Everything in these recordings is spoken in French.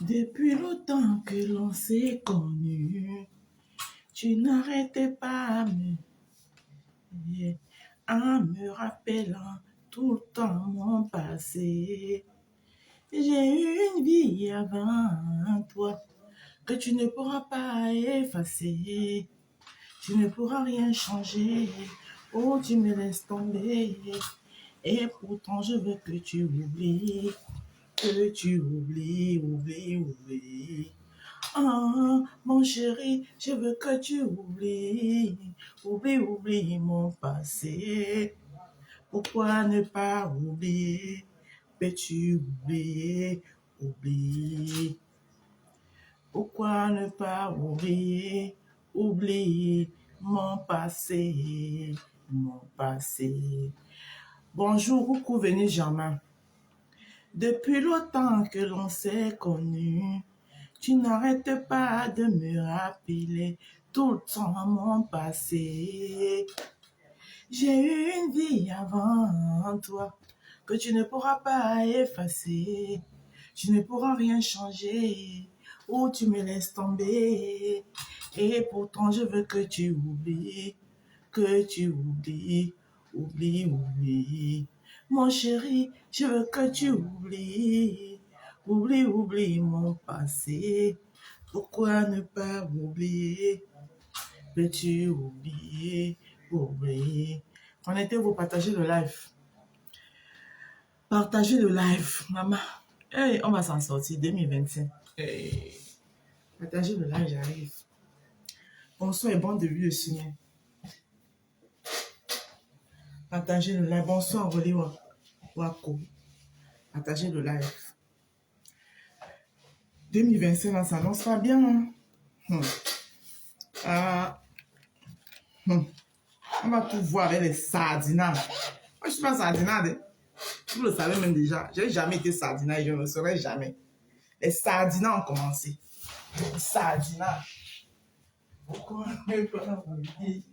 Depuis longtemps que l'on s'est connu, tu n'arrêtais pas en me rappelant tout le temps mon passé. J'ai eu une vie avant toi que tu ne pourras pas effacer. Tu ne pourras rien changer. Oh, tu me laisses tomber. Et pourtant, je veux que tu oublies. Que tu oublies. Ah, mon chéri, je veux que tu oublies. Oublie mon passé. Pourquoi ne pas oublier? Peux-tu oublier? Pourquoi ne pas oublier? Oublie mon passé. Bonjour, coucou, venez Germain. Depuis longtemps que l'on s'est connu, tu n'arrêtes pas de me rappeler tout le temps mon passé. J'ai eu une vie avant toi que tu ne pourras pas effacer. Tu ne pourras rien changer. Oh, tu me laisses tomber. Et pourtant, je veux que tu oublies. Que tu oublies. Mon chéri, je veux que tu oublies. Oublie mon passé. Pourquoi ne pas oublier? Peux-tu oublier? Connectez-vous, partagez le live. Partagez le live, maman. Hey, on va s'en sortir 2025. Hey. Partagez le live, j'arrive. Bonsoir et bon début de semaine. Partagez le live. Bonsoir, Rolly Wako. Partagez le live. 2025, là, ça annonce pas bien. Hein? On va tout voir avec les sardinades. Moi, je ne suis pas sardinade. Vous le savez même déjà. Je n'ai jamais été sardinade et je ne le serai jamais. Les sardinades ont commencé. Les sardinades. Pourquoi ne pas oublier?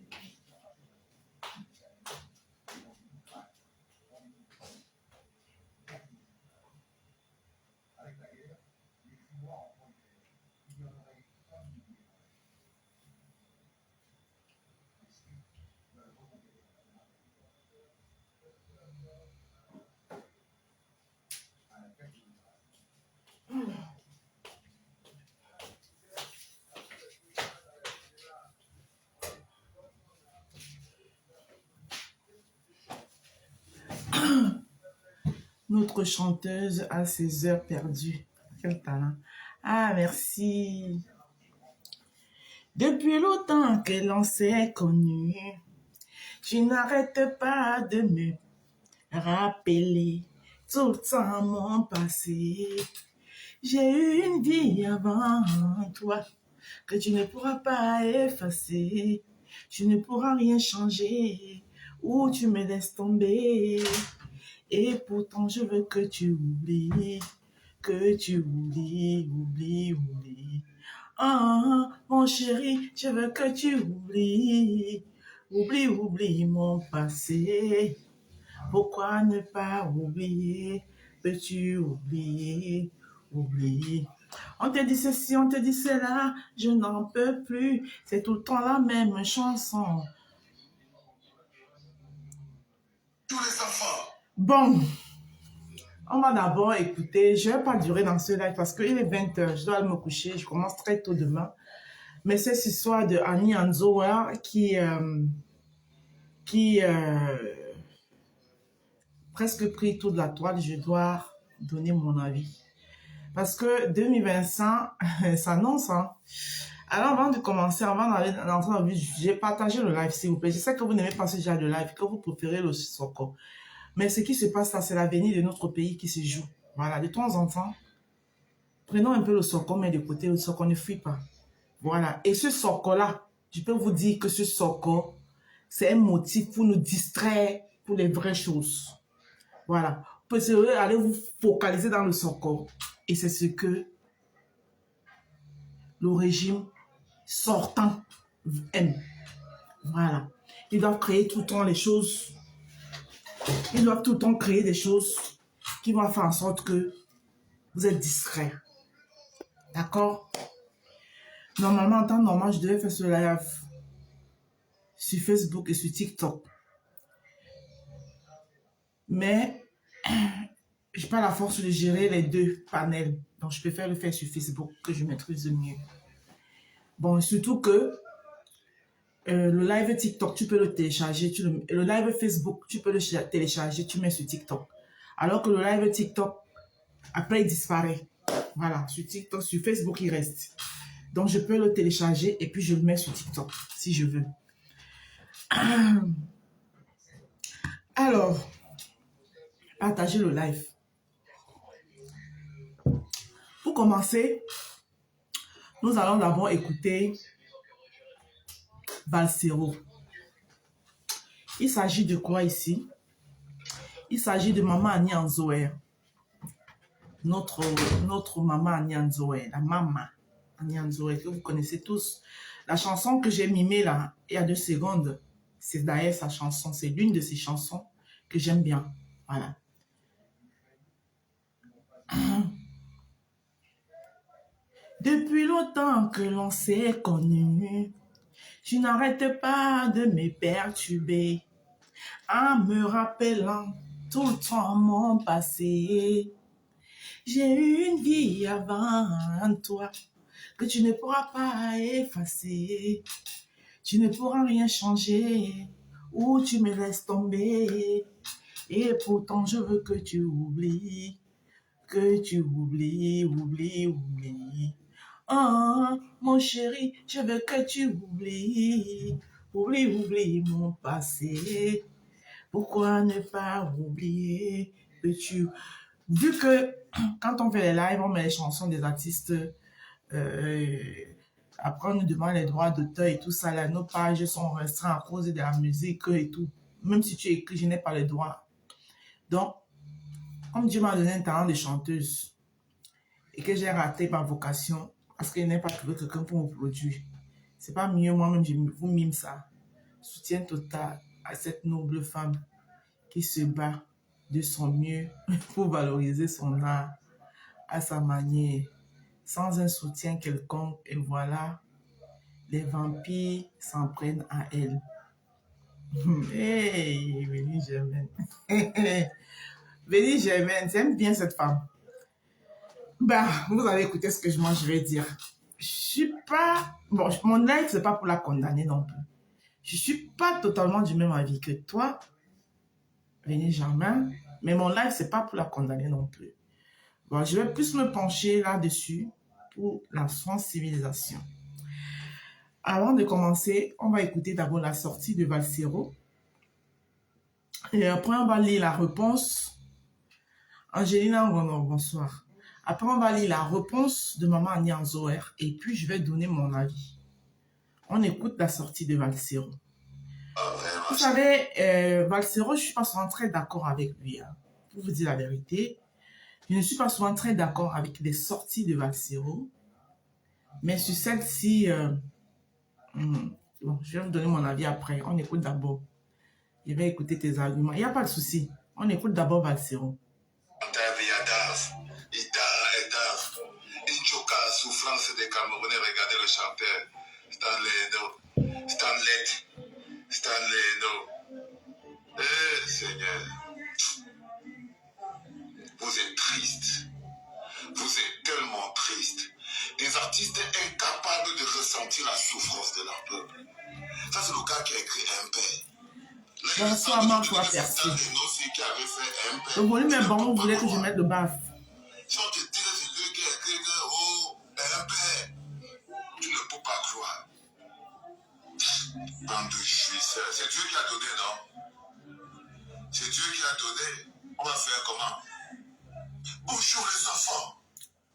Notre chanteuse a ses heures perdues. Quel talent. Ah, merci. Depuis longtemps que l'on s'est connu, tu n'arrêtes pas de me rappeler tout le temps mon passé. J'ai eu une vie avant toi que tu ne pourras pas effacer. Tu ne pourras rien changer ou tu me laisses tomber. Et pourtant, je veux que tu oublies, oublie. Ah, mon chéri, je veux que tu oublies, oublie mon passé. Pourquoi ne pas oublier? Peux-tu oublier? On te dit ceci, on te dit cela, je n'en peux plus. C'est tout le temps la même chanson. Tous les enfants. Bon, on va d'abord écouter. Je ne vais pas durer dans ce live parce qu'il est 20h. Je dois aller me coucher. Je commence très tôt demain. Mais c'est cette histoire de Annie Anzoa qui presque pris toute la toile. Je dois donner mon avis. Parce que 2025, ça annonce. Hein? Alors, avant de commencer, avant d'entrer dans le vif, j'ai partagé le live, s'il vous plaît. Je sais que vous n'aimez pas ce genre de live, que vous préférez le soko. Mais ce qui se passe là, c'est l'avenir de notre pays qui se joue. Voilà, de temps en temps, prenons un peu le soko, mais de côté, le soko ne fuit pas. Voilà, et ce soko-là, je peux vous dire que ce soko, c'est un motif pour nous distraire pour les vraies choses. Voilà, vous pouvez aller vous focaliser dans le soko. Et c'est ce que le régime sortant aime. Voilà, ils doivent créer tout le temps les choses. Ils doivent tout le temps créer des choses qui vont faire en sorte que vous êtes distrait. D'accord? Normalement, en temps normal, je devais faire ce live sur Facebook et sur TikTok. Mais je n'ai pas la force de gérer les deux panels. Donc, je préfère le faire sur Facebook que je maîtrise mieux. Bon, surtout que le live TikTok, tu peux le télécharger. Le live Facebook, tu peux le télécharger, tu mets sur TikTok. Alors que le live TikTok, après, il disparaît. Voilà, sur TikTok, sur Facebook, il reste. Donc, je peux le télécharger et puis je le mets sur TikTok, si je veux. Alors, partagez le live. Pour commencer, nous allons d'abord écouter Valsero. Il s'agit de quoi ici? Il s'agit de Maman Annie Anzoé. Notre maman Annie Anzoé, la maman Annie Anzoé, que vous connaissez tous. La chanson que j'ai mimée là, il y a 2 secondes, c'est d'ailleurs sa chanson. C'est l'une de ses chansons que j'aime bien. Voilà. Depuis longtemps que l'on s'est connu, tu n'arrêtes pas de me perturber en me rappelant tout le temps mon passé. J'ai eu une vie avant toi que tu ne pourras pas effacer. Tu ne pourras rien changer ou tu me laisses tomber. Et pourtant je veux que tu oublies, oublie. Oh, mon chéri, je veux que tu oublies, oublie mon passé. Pourquoi ne pas oublier que tu... Vu que quand on fait les lives, on met les chansons des artistes, après on nous demande les droits d'auteur et tout ça, là, nos pages sont restreintes à cause de la musique et tout. Même si tu écris, je n'ai pas les droits. Donc, comme Dieu m'a donné un talent de chanteuse et que j'ai raté ma vocation parce que je n'ai pas trouvé quelqu'un pour me produire, c'est pas mieux, moi-même, je vous mime ça. Soutien total à cette noble femme qui se bat de son mieux pour valoriser son art à sa manière, sans un soutien quelconque. Et voilà, les vampires s'en prennent à elle. Hey, Vélie Germaine. Vélie Germaine, j'aime bien cette femme. Bah, vous allez écouter ce que je vais dire. Je suis pas... Bon, mon live, c'est pas pour la condamner non plus. Je suis pas totalement du même avis que toi, Vélie Germaine, mais mon live, c'est pas pour la condamner non plus. Bon, je vais plus me pencher là-dessus pour la sensibilisation. Avant de commencer, on va écouter d'abord la sortie de Valsero. Et après, on va lire la réponse. Angelina, bonsoir. Après, on va lire la réponse de Maman Annie Anzoé. Et puis, je vais donner mon avis. On écoute la sortie de Valsero. Vous savez, Valsero, je ne suis pas souvent très d'accord avec lui. Hein. Pour vous dire la vérité, je ne suis pas souvent très d'accord avec les sorties de Valsero. Mais sur celle-ci, bon, je vais vous donner mon avis après. On écoute d'abord. Je vais écouter tes arguments. Il n'y a pas de souci. On écoute d'abord Valsero. Souffrance des Camerounais, regardez le chanteur Stanley No. Eh Seigneur, vous êtes triste. Vous êtes tellement triste. Des artistes incapables de ressentir la souffrance de leur peuple. Ça, c'est le gars qui a écrit MP. Bonsoir, Marc, toi, merci. Le volume est bon, vous voulez que je mette le baf. Si on te dit que c'est lui qui a écrit oh, MP, tu ne peux pas croire. Bande de jouisseurs. C'est Dieu qui a donné, non? C'est Dieu qui a donné. On va faire comment? Bonjour les enfants.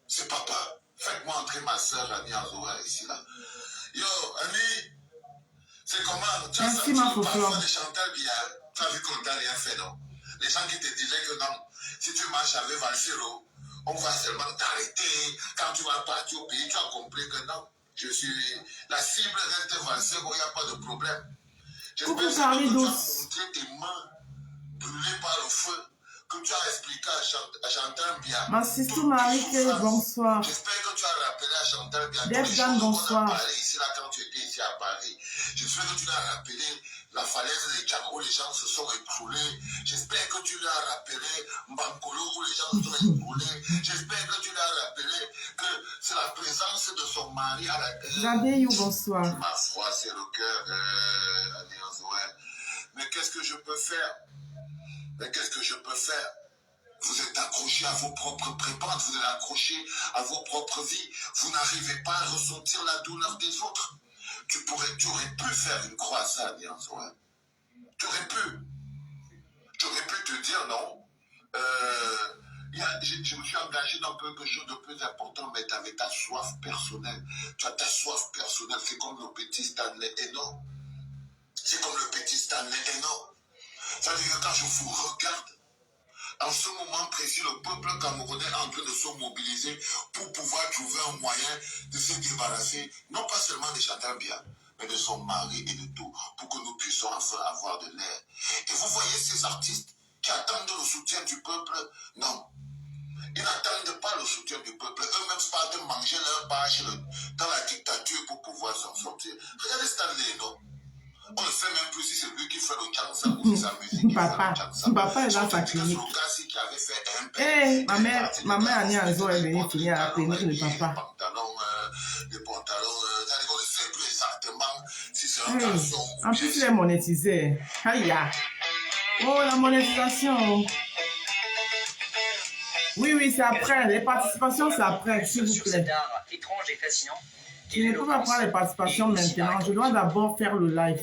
C'est papa. Faites-moi entrer ma soeur Annie Anzoé ici là. Yo, Annie, c'est comment? Tu as senti parfois les chanteurs bien. Tu as vu qu'on t'a rien fait, non? Les gens qui te disaient que non, si tu marches avec Valsero, on va seulement t'arrêter. Quand tu vas partir au pays, tu as compris que non. Je suis la cible reste Valsero, il n'y a pas de problème. J'espère que tu as montré tes mains brûlées par le feu que tu as expliqué à Chantal Bia. Ma sister Marie, bonsoir. J'espère que tu as rappelé à Chantal Bia toutes les Defdan, choses qu'on a bonsoir. parlé ici, là, quand tu étais ici à Paris. J'espère que tu l'as rappelé la falaise de Tchako où les gens se sont écroulés. J'espère que tu l'as rappelé Mbankolo où les gens se sont écroulés. J'espère que tu l'as rappelé que c'est la présence de son mari à la terre. J'avais eu bonsoir. Qui m'a froissé le cœur, Alliance, ouais. Mais qu'est-ce que je peux faire? Mais qu'est-ce que je peux faire? Vous êtes accrochés à vos propres prébendes, vous êtes accrochés à vos propres vies. Vous n'arrivez pas à ressentir la douleur des autres. Tu aurais pu faire une croix à ça, Alliance, ouais. Tu aurais pu. Tu aurais pu te dire non. Je me suis engagé dans quelque chose de plus important, mais tu avais ta soif personnelle. Tu as ta soif personnelle. C'est comme le petit Stanley Eno. C'est comme le petit Stanley Eno. Ça veut dire que quand je vous regarde, en ce moment précis, le peuple camerounais est en train de se mobiliser pour pouvoir trouver un moyen de se débarrasser, non pas seulement de Chantal Bia, mais de son mari et de tout, pour que nous puissions enfin avoir de l'air. Et vous voyez ces artistes qui attendent le soutien du peuple? Non. Ils n'attendent pas le soutien du peuple. Eux-mêmes partent manger leur page dans la dictature pour pouvoir s'en sortir. Regardez Stanley, non? On ne sait même plus si c'est lui qui fait le chansa ou si c'est sa musique qui Papa, fait le chansa. papa est dans sa clinique. Qui avait fait un peu. Eh, ma mère Annie Anzo est venue finir à la clinique de papa. Les pantalons, on ne sait plus exactement si c'est un Hey, garçon ou en plus, il est monétisé. Aïe. Oh, la monétisation. Oui, oui, c'est après. Les participations, c'est après, s'il vous Sur plaît. cet art étrange et fascinant. Je ne peux pas prendre les participations maintenant. Je dois d'abord faire le live.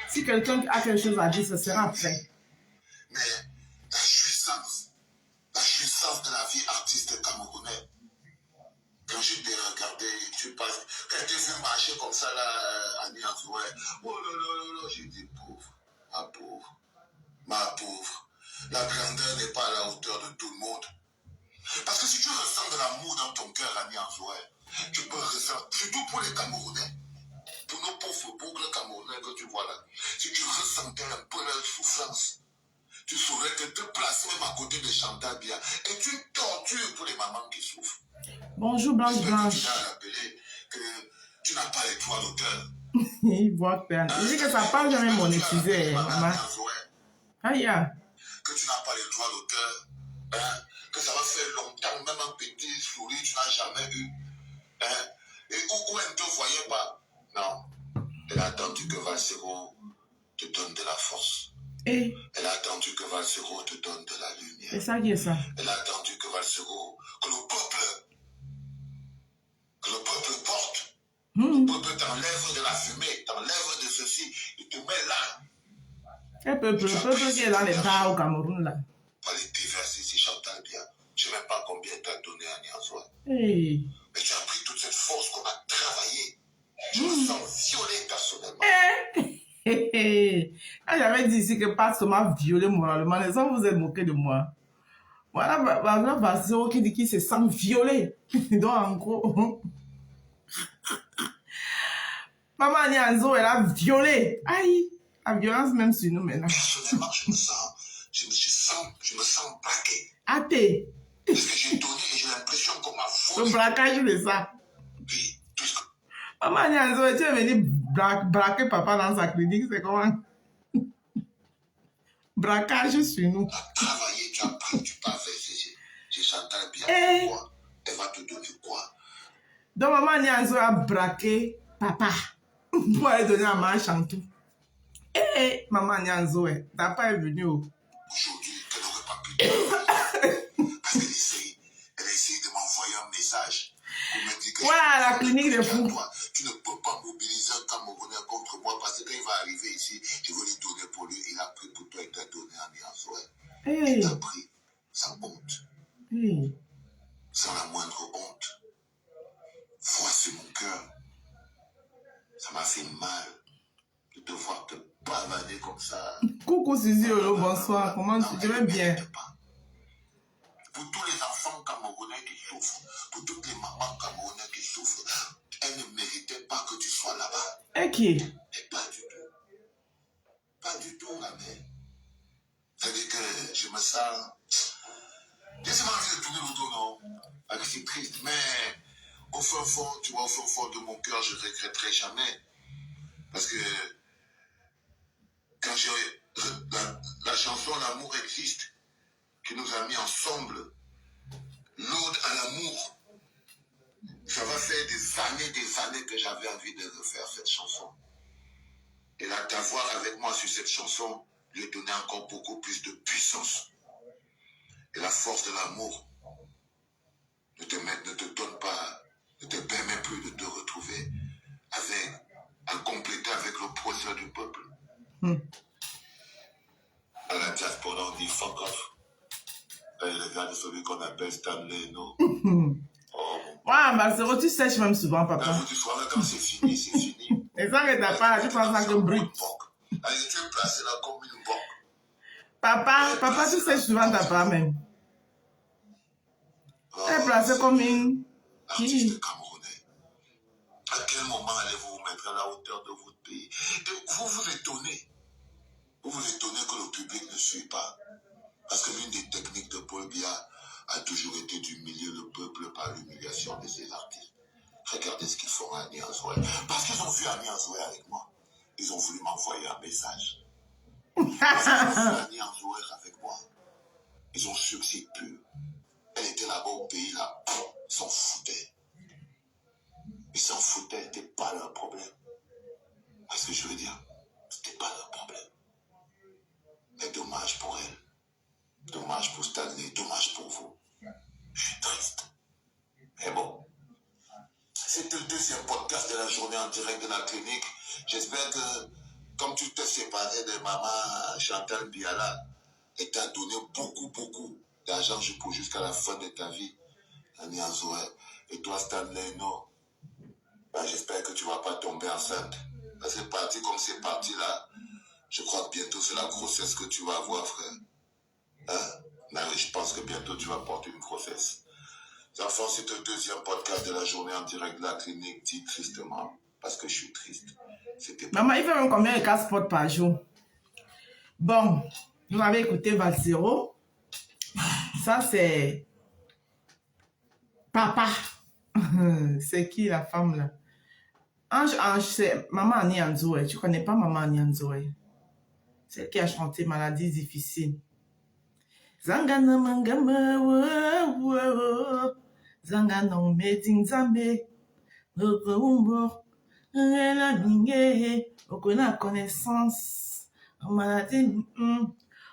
Si quelqu'un a quelque chose à dire, ce sera après. Mais la jouissance de la vie artiste camerounaise. Quand je t'ai regardé, tu passes, quand tu vu marcher comme ça, là, à Nias, ouais. Oh là là là, j'ai dit pauvre, ma pauvre. La grandeur n'est pas à la hauteur de tout le monde. Parce que si tu ressens de l'amour dans ton cœur, à Nias, ouais, tu peux ressentir, surtout pour les Camerounais, pour nos pauvres bougres camerounais que tu vois là, si tu ressentais un peu leur souffrance, tu saurais que te placer même à côté de Chantal Bia est une torture pour les mamans qui souffrent. Bonjour Blanche Blanche. Tu as rappelé que tu n'as pas les droits d'auteur. Il voit que il dit que sa page jamais monétisée, maman. Aïe. Que tu n'as pas les droits d'auteur. Hein? Que ça va faire longtemps, même un petit souris, tu n'as jamais eu. Hein? Et où elle ne te voyait pas. Non. Elle a attendu que Valsero te donne de la force. Et elle a attendu que Valsero te donne de la lumière. c'est ça qui est ça. Elle a attendu que Valsero, que le peuple porte. Le peuple t'enlève de la fumée, t'enlève de ceci, il te met là. Le peuple qui est dans les bars au Cameroun là. Pour aller déverser si Chantal Bia. Je ne sais même pas combien t'as donné à Nianzoua. Hey. Mais tu as pris toute cette force qu'on a travaillé. Je me sens violé personnellement. Ah, j'avais dit ici que Pastor m'a violé moralement. Les gens vous êtes moqués de moi. Voilà, Vaseo qui dit qu'il se sent violé. Donc, en gros, Maman Nianzo, elle a violé. Aïe, la violence même sur nous maintenant. Personnellement, je me sens braqué. Athée. Parce que j'ai donné et j'ai l'impression qu'on m'a volé. Le braquage de ça. Oui, tout ce que... Maman Nianzo, tu es venu braquer papa dans sa clinique, c'est comment? Braquage sur nous. Tu as travaillé, tu as pris, tu pas fait c'est Chantal Bia. Quoi? Elle va te donner quoi? Donc Maman Nianzo a braqué papa pour aller donner à Maman Chantou. Et Maman Nianzo, papa est venu. Aujourd'hui, elle n'aurait pas pu te parce qu'elle a essayé de m'envoyer un message pour me dire que voilà, la clinique de fous. Tu ne peux pas mobiliser un Camerounais contre moi parce que quand il va arriver ici, je vais lui donner pour lui. Il a pris pour toi, il t'a donné un Nianzo. Il t'a pris sans honte. Sans la moindre honte. Voici mon cœur. Ça m'a fait mal de devoir te pavaner comme ça. Coucou Suzy, bonsoir. Comment tu vas bien? Pour tous les enfants camerounais qui souffrent, pour toutes les mamans camerounaises qui souffrent, elles ne méritaient pas que tu sois là-bas. Et qui? Et pas du tout. Pas du tout, la mère. C'est-à-dire que je me sens tu vois, au fond de mon cœur, je ne regretterai jamais. Parce que quand j'ai la chanson L'amour existe, qui nous a mis ensemble, l'ode à l'amour, ça va faire des années que j'avais envie de refaire cette chanson. Et là, t'avoir avec moi sur cette chanson lui donner encore beaucoup plus de puissance. Et la force de l'amour ne te donne pas, ne te permet plus de te retrouver à compléter avec le procès du peuple. À la diaspora, on dit fuck off. Et regarde celui qu'on appelle Stanley, non? Ouais, bah, tu sèches même souvent, papa. Quand tu sois là, quand c'est fini, c'est fini. Et ça que t'as pas, tu penses ça que brut. Allez, tu es placé là comme une banque. Papa, tu sèches souvent ta part même. Tu es placé comme une... Artiste camerounais. À quel moment allez-vous vous mettre à la hauteur de votre pays? Et vous vous étonnez. Vous vous étonnez que le public ne suit pas. Parce que l'une des techniques de Paul Biya a toujours été d'humilier le peuple par l'humiliation de ses artistes. Regardez ce qu'ils font à Annie Anzoué. Parce qu'ils ont vu Annie Anzoué avec moi. Ils ont voulu m'envoyer un message. Parce qu'ils ont vu Annie Anzoué avec moi. Ils ont su que c'est pur. Elle était là-bas au pays, là. Ils s'en foutaient. Ils s'en foutaient. C'était pas leur problème. Qu'est-ce que je veux dire? C'était pas leur problème. Mais dommage pour elle. Dommage pour Stanley. Dommage pour vous. Je suis triste. Mais bon. C'était le deuxième podcast de la journée en direct de la clinique. J'espère que, comme tu t'es séparé de maman Chantal Biala, et t'as donné beaucoup d'argent jusqu'à la fin de ta vie, Annie Anzoué, et toi Stanley, non, ben, j'espère que tu ne vas pas tomber enceinte. Parce que parti comme c'est parti là, je crois que bientôt c'est la grossesse que tu vas avoir, frère. Hein? Mais je pense que bientôt tu vas porter une grossesse. Enfants, c'est le deuxième podcast de la journée en direct de la clinique, dit tristement, parce que je suis triste. Maman, il fait même combien de casse-potes par jour? Bon, vous avez écouté Valsero. Ça, c'est papa. C'est qui la femme là? Ange, c'est Maman Annie Anzoué. Tu connais pas Maman Annie Anzoué? Celle qui a chanté Maladie difficile. Zangana mangama wo Zangana meding zambe Okombo la minge Okona connaissance Maladie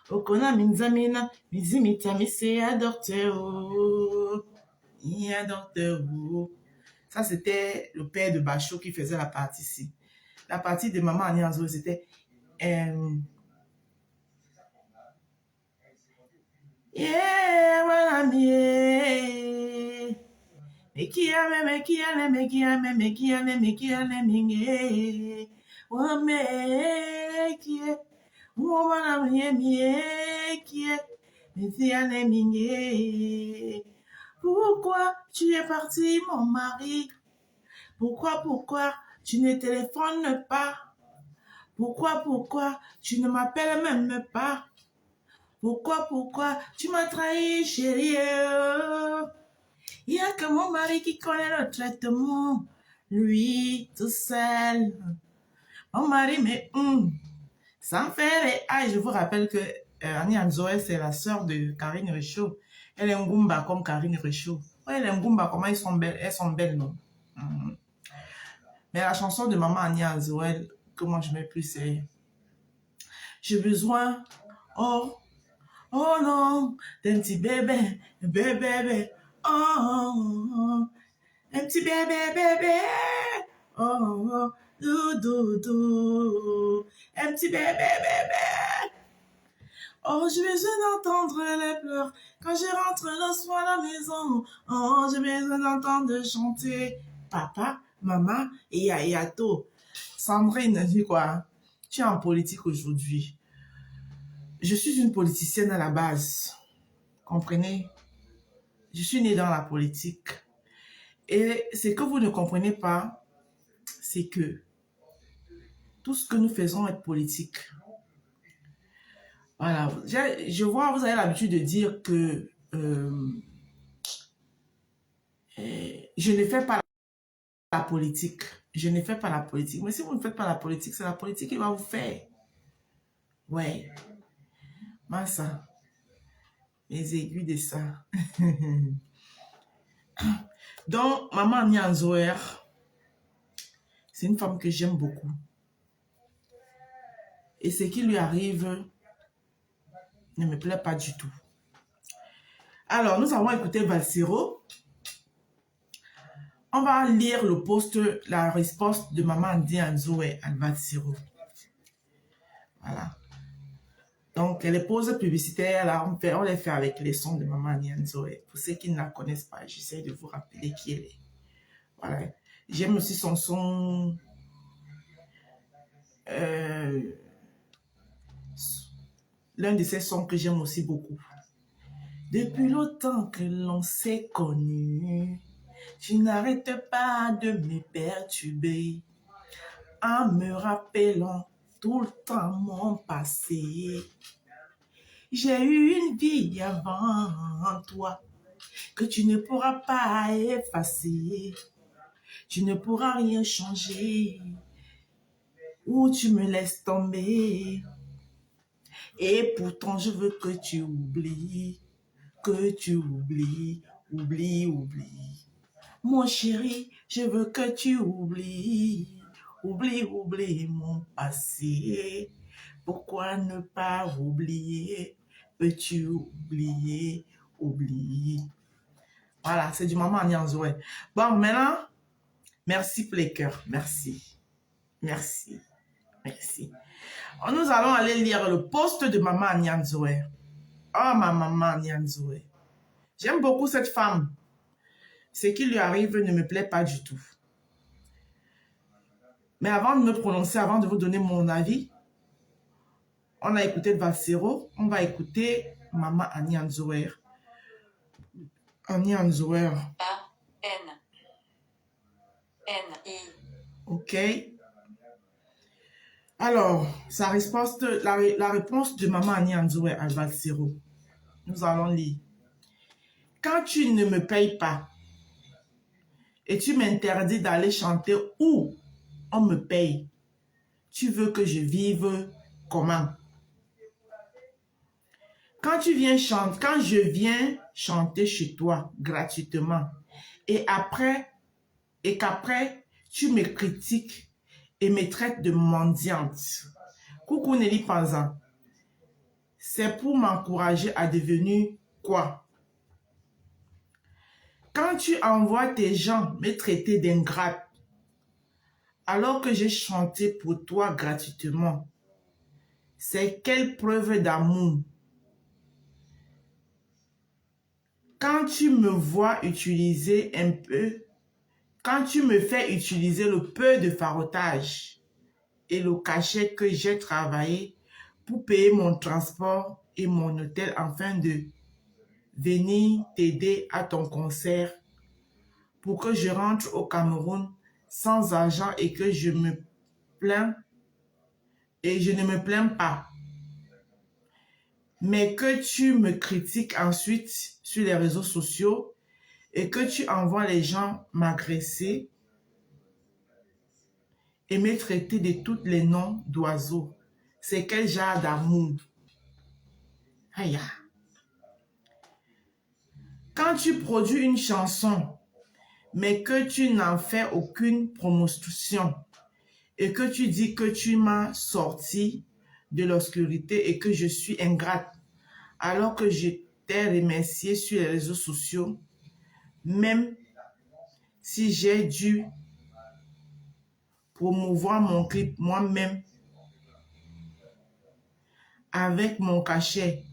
Okona minzamina Mizimita mise adopteur Adopteur. Ça c'était le père de Bachot qui faisait la partie ici. La partie de Maman Annie Anzoué c'était yeah, voilà, mekiale, minge. Oh, mekie. Woman, mekie. Mekiale, minge. Pourquoi tu es parti, mon mari? Pourquoi tu ne téléphones pas? Pourquoi tu ne m'appelles même pas? Pourquoi tu m'as trahi, chérie? Il n'y a que mon mari qui connaît le traitement. Lui, tout seul. Mon mari, mais sans faire les... Ah, je vous rappelle que Annie Anzoué, c'est la sœur de Karine Richaud. Elle est un Goumba comme Karine Richaud. Ouais, elle est un Goumba, comment elles sont belles, non? Mais la chanson de Maman Annie Anzoué, que moi je mets plus, c'est... J'ai besoin... Oh non, d'un petit bébé, oh, un petit bébé, oh, doudou, un petit bébé. Oh, j'ai besoin d'entendre les pleurs quand je rentre le soir à la maison. Oh, j'ai besoin d'entendre chanter papa, maman et Yayato. Sandrine, dis quoi? Tu es en politique aujourd'hui. Je suis une politicienne à la base, comprenez? Je suis née dans la politique. Et ce que vous ne comprenez pas, c'est que tout ce que nous faisons est politique. Voilà, je vois, vous avez l'habitude de dire que je ne fais pas la politique. Je ne fais pas la politique. Mais si vous ne faites pas la politique, c'est la politique qui va vous faire. Ouais. Moi, ça. Les aiguilles de ça. Donc, maman Nyanzoer, c'est une femme que j'aime beaucoup. Et ce qui lui arrive ne me plaît pas du tout. Alors, nous avons écouté Valsero. On va lire le post, la réponse de maman Nyanzoer à Valsero. Voilà. Donc, les pauses publicitaires, là, on les fait avec les sons de maman Nyanzoer. Pour ceux qui ne la connaissent pas, j'essaie de vous rappeler qui elle est. Voilà. J'aime aussi son son. L'un de ces sons que j'aime aussi beaucoup. Depuis longtemps que l'on s'est connu, tu n'arrêtes pas de me perturber en me rappelant tout le temps mon passé. J'ai eu une vie avant toi que tu ne pourras pas effacer. Tu ne pourras rien changer ou tu me laisses tomber. Et pourtant, je veux que tu oublies, oublie. Mon chéri, je veux que tu oublies, oublie mon passé. Pourquoi ne pas oublier? Peux-tu oublier? Voilà, c'est du maman Nyanzoé. Bon, maintenant, merci pour les cœurs. Merci. Merci. Nous allons aller lire le post de maman Nyanzoé. Oh, ma maman Nyanzoé. J'aime beaucoup cette femme. Ce qui lui arrive ne me plaît pas du tout. Mais avant de me prononcer, avant de vous donner mon avis, on a écouté le Valsero, on va écouter maman Nyanzoé. Nyanzoé. A-N-N-I. Ok. Alors, la réponse de maman Nyanzoé à Valsero. Nous allons lire. Quand tu ne me payes pas et tu m'interdis d'aller chanter où on me paye, tu veux que je vive comment? Quand je viens chanter chez toi gratuitement et qu'après tu me critiques et me traites de mendiante. Coucou Nelly Panzan. C'est pour m'encourager à devenir quoi? Quand tu envoies tes gens me traiter d'ingrate, alors que j'ai chanté pour toi gratuitement, c'est quelle preuve d'amour? Quand tu me vois utiliser un peu, quand tu me fais utiliser le peu de farotage et le cachet que j'ai travaillé pour payer mon transport et mon hôtel afin de venir t'aider à ton concert pour que je rentre au Cameroun sans argent et que je ne me plains pas. Mais que tu me critiques ensuite sur les réseaux sociaux et que tu envoies les gens m'agresser et me traiter de tous les noms d'oiseaux. C'est quel genre d'amour? Aïe. Quand tu produis une chanson, mais que tu n'en fais aucune promotion et que tu dis que tu m'as sorti de l'obscurité et que je suis ingrate, alors que je t'ai remercié sur les réseaux sociaux, même si j'ai dû promouvoir mon clip moi-même avec mon cachet.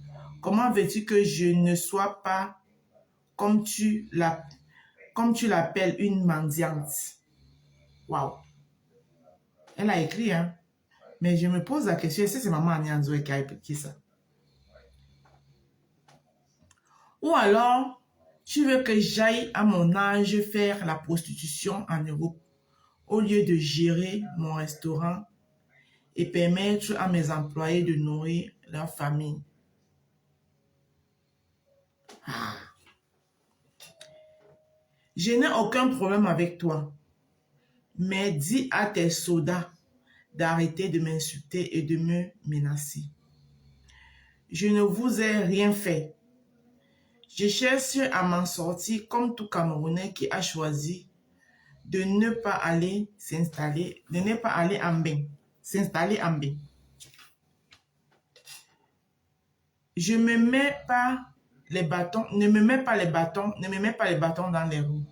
Comment veux-tu que je ne sois pas, comme tu l'appelles, une mendiante? Waouh! Elle a écrit, hein? Mais je me pose la question, est-ce que c'est maman Nyanzoé qui a écrit ça? Ou alors, tu veux que j'aille à mon âge faire la prostitution en Europe au lieu de gérer mon restaurant et permettre à mes employés de nourrir leur famille? Je n'ai aucun problème avec toi. Mais dis à tes soldats d'arrêter de m'insulter et de me menacer. Je ne vous ai rien fait. Je cherche à m'en sortir comme tout Camerounais qui a choisi de ne pas aller s'installer, de ne pas aller en bain, s'installer en bain. Je me mets pas les bâtons, ne me mets pas les bâtons, ne me mets pas les bâtons dans les roues.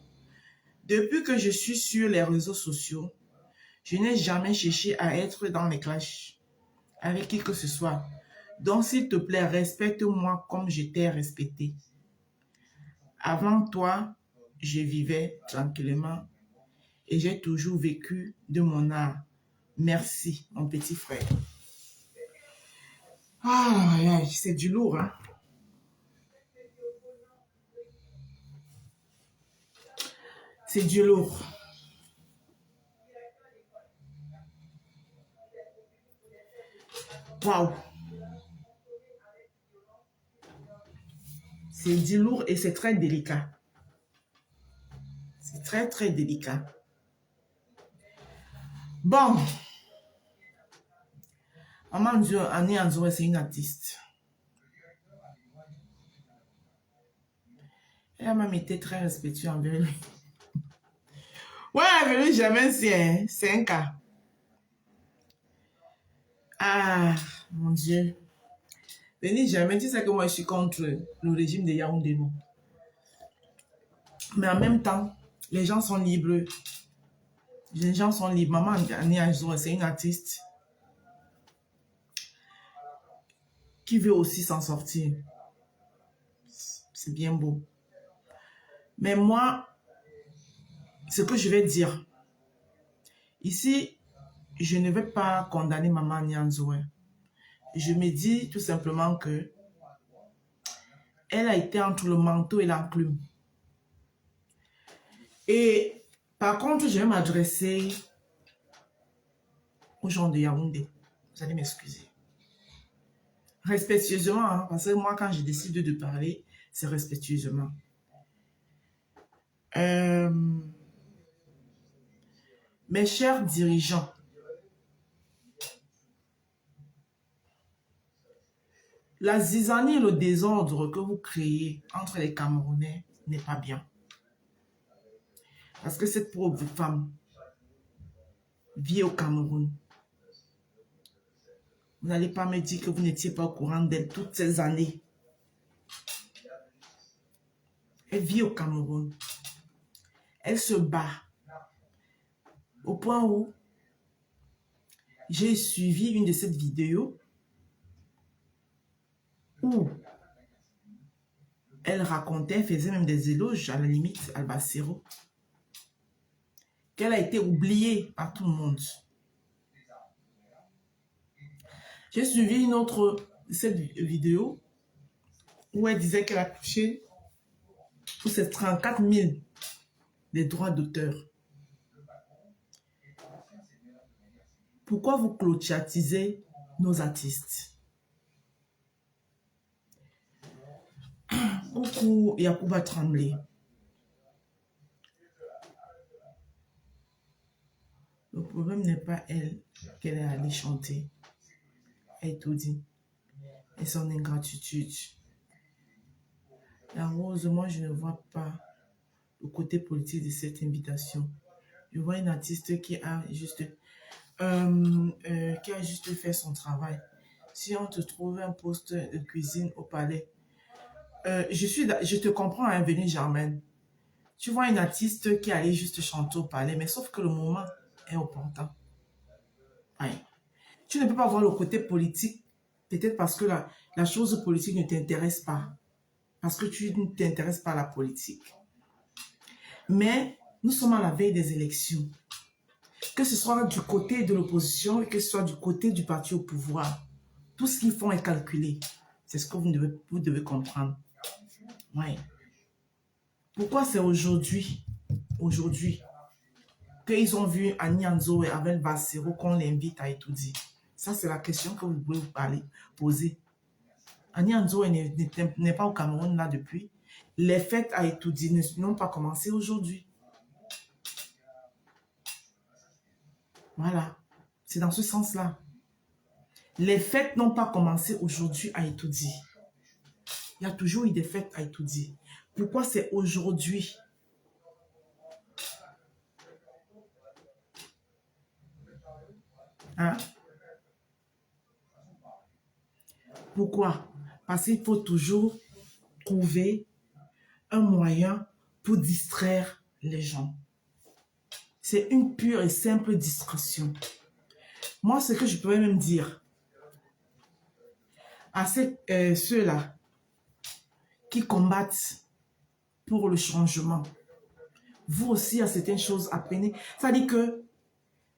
Depuis que je suis sur les réseaux sociaux, je n'ai jamais cherché à être dans les clashs avec qui que ce soit. Donc, s'il te plaît, respecte-moi comme je t'ai respecté. Avant toi, je vivais tranquillement et j'ai toujours vécu de mon art. Merci, mon petit frère. Ah, c'est du lourd, hein? C'est du lourd. Waouh! C'est du lourd et c'est très délicat. C'est très, très délicat. Bon. Maman Annie Anzoé, c'est une artiste. Elle a même été très respectueuse envers lui. Ouais, mais lui, jamais c'est un cas. Ah, mon Dieu. Venez jamais, tu sais que moi, je suis contre le régime de Yaoundé. Mais en même temps, les gens sont libres. Les gens sont libres. Maman Annie Anzoé, c'est une artiste qui veut aussi s'en sortir. C'est bien beau. Mais moi, ce que je vais dire, ici, je ne vais pas condamner Maman Anzoé. Je me dis tout simplement que elle a été entre le manteau et l'enclume. Et par contre, je vais m'adresser aux gens de Yaoundé. Vous allez m'excuser. Respectueusement, hein, parce que moi, quand je décide de parler, c'est respectueusement. Mes chers dirigeants, la zizanie et le désordre que vous créez entre les Camerounais n'est pas bien. Parce que cette pauvre femme vit au Cameroun. Vous n'allez pas me dire que vous n'étiez pas au courant d'elle toutes ces années. Elle vit au Cameroun. Elle se bat. Au point où j'ai suivi une de ces vidéos où elle racontait, faisait même des éloges à la limite, à Bassero, qu'elle a été oubliée par tout le monde. J'ai suivi une autre, cette vidéo, où elle disait qu'elle a touché pour ces 34 000 des droits d'auteur. Pourquoi vous clôturtisez nos artistes? Coucou Yacouba Tremblay. Le problème n'est pas elle qu'elle est allée chanter. Elle tout dit. Et son ingratitude. La Rose, moi je ne vois pas le côté politique de cette invitation. Je vois une artiste qui a juste fait son travail. Si on te trouve un poste de cuisine au palais, je te comprends, hein, Venue Germaine. Tu vois une artiste qui allait juste chanter au palais, mais sauf que le moment est opportun. Ouais. Tu ne peux pas voir le côté politique, peut-être parce que la chose politique ne t'intéresse pas. Parce que tu ne t'intéresses pas à la politique. Mais nous sommes à la veille des élections. Que ce soit du côté de l'opposition, que ce soit du côté du parti au pouvoir, tout ce qu'ils font est calculé. C'est ce que vous devez comprendre. Ouais. Pourquoi c'est aujourd'hui qu'ils ont vu Annie Anzoé avec Bassero qu'on l'invite à étudier? Ça, c'est la question que vous pouvez vous poser. Annie Anzoé n'est pas au Cameroun là depuis. Les fêtes à étudier n'ont pas commencé aujourd'hui. Voilà. C'est dans ce sens-là. Les fêtes n'ont pas commencé aujourd'hui à Etoudi. Il y a toujours eu des fêtes à Etoudi. Pourquoi c'est aujourd'hui? Hein? Pourquoi? Parce qu'il faut toujours trouver un moyen pour distraire les gens. C'est une pure et simple distraction. Moi, ce que je pourrais même dire à ceux-là qui combattent pour le changement, vous aussi, il y a certaines choses, apprenez. Ça dit que,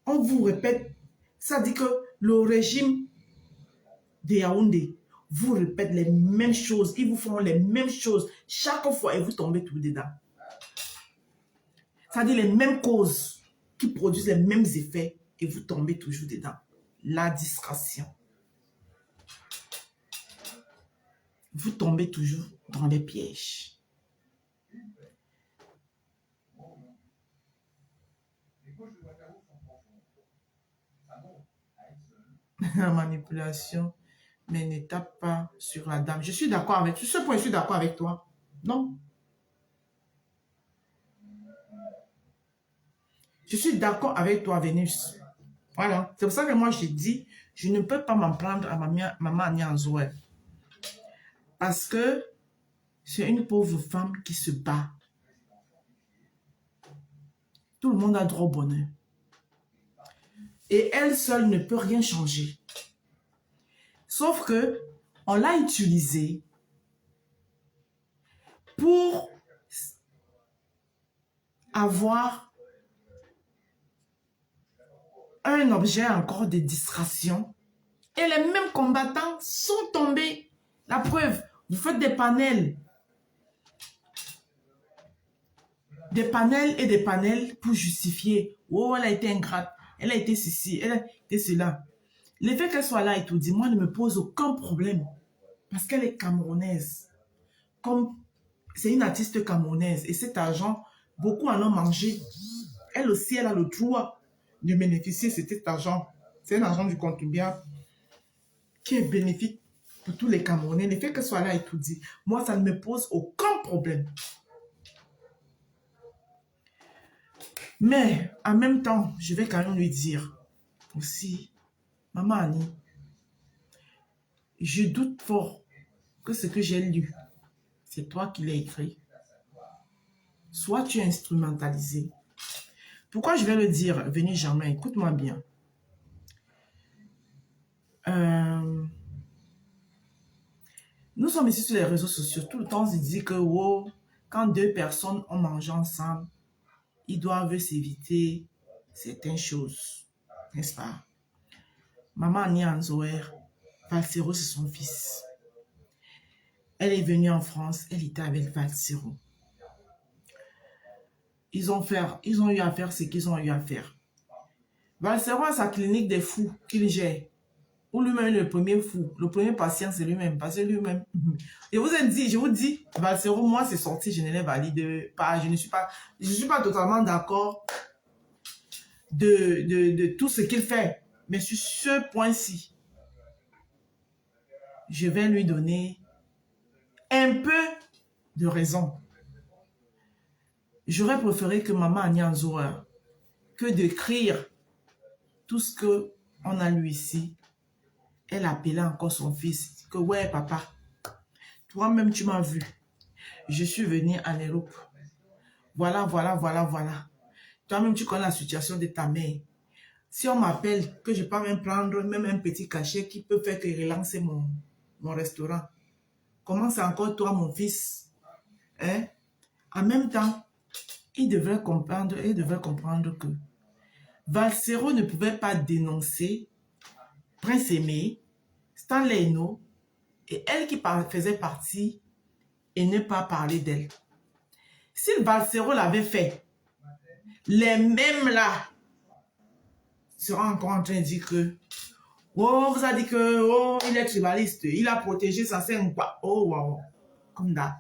on vous répète, ça dit que le régime de Yaoundé vous répète les mêmes choses, ils vous font les mêmes choses chaque fois et vous tombez tout dedans. Ça dit les mêmes causes qui produisent les mêmes effets et vous tombez toujours dedans. La distraction. Vous tombez toujours dans les pièges. La manipulation, mais ne tape pas sur la dame. Je suis d'accord avec toi. Sur ce point, je suis d'accord avec toi. Non. Je suis d'accord avec toi, Vénus. Voilà. C'est pour ça que moi, j'ai dit, je ne peux pas m'en prendre à maman Agnanzoué. Parce que c'est une pauvre femme qui se bat. Tout le monde a droit au bonheur. Et elle seule ne peut rien changer. Sauf que on l'a utilisée pour avoir un objet encore de distraction. Et les mêmes combattants sont tombés. La preuve, vous faites des panels. Des panels et des panels pour justifier. Oh, elle a été ingrate. Elle a été ceci. Elle a été cela. Le fait qu'elle soit là et tout dit, moi, ne me pose aucun problème. Parce qu'elle est camerounaise. Comme c'est une artiste camerounaise. Et cet argent, beaucoup en ont mangé. Elle aussi, elle a le droit de bénéficier de cet argent. C'est un argent du contribuable qui est bénéfique pour tous les Camerounais. Le fait qu'elle soit là et tout dit, moi, ça ne me pose aucun problème. Mais, en même temps, je vais quand même lui dire aussi, Maman Annie, je doute fort que ce que j'ai lu, c'est toi qui l'as écrit. Soit tu es instrumentalisé. Pourquoi je vais le dire, Vénus Germain, écoute-moi bien. Nous sommes ici sur les réseaux sociaux. Tout le temps, on se dit que wow, quand deux personnes ont mangé ensemble, ils doivent s'éviter certaines choses. N'est-ce pas? Maman Annie Anzoer, Valsero, c'est son fils. Elle est venue en France, elle était avec Valsero. Ils ont eu à faire ce qu'ils ont eu à faire. Valsero a sa clinique des fous qu'il gère. Ou lui-même le premier fou, le premier patient, c'est lui-même. Parce que lui-même, je vous dis, Valsero, moi, c'est sorti, je ne l'ai valide pas. Je ne suis pas totalement d'accord de tout ce qu'il fait. Mais sur ce point-ci, je vais lui donner un peu de raison. J'aurais préféré que Maman Agnanzoa, que d'écrire tout ce qu'on a lu ici, elle appelait encore son fils, que ouais papa, toi-même tu m'as vu, je suis venue en Europe, voilà. Toi-même tu connais la situation de ta mère. Si on m'appelle, que je peux même prendre même un petit cachet qui peut faire que relancer mon restaurant. Comment c'est encore toi mon fils? Hein? En même temps, il devrait comprendre que Valsero ne pouvait pas dénoncer Prince Aimé, Stanley Eno, et elle qui faisait partie et ne pas parler d'elle. Si Valsero l'avait fait, les mêmes là seront encore en train de dire que oh, on vous a dit que oh, il est tribaliste, il a protégé sa scène ou quoi. Oh, wow, comme ça.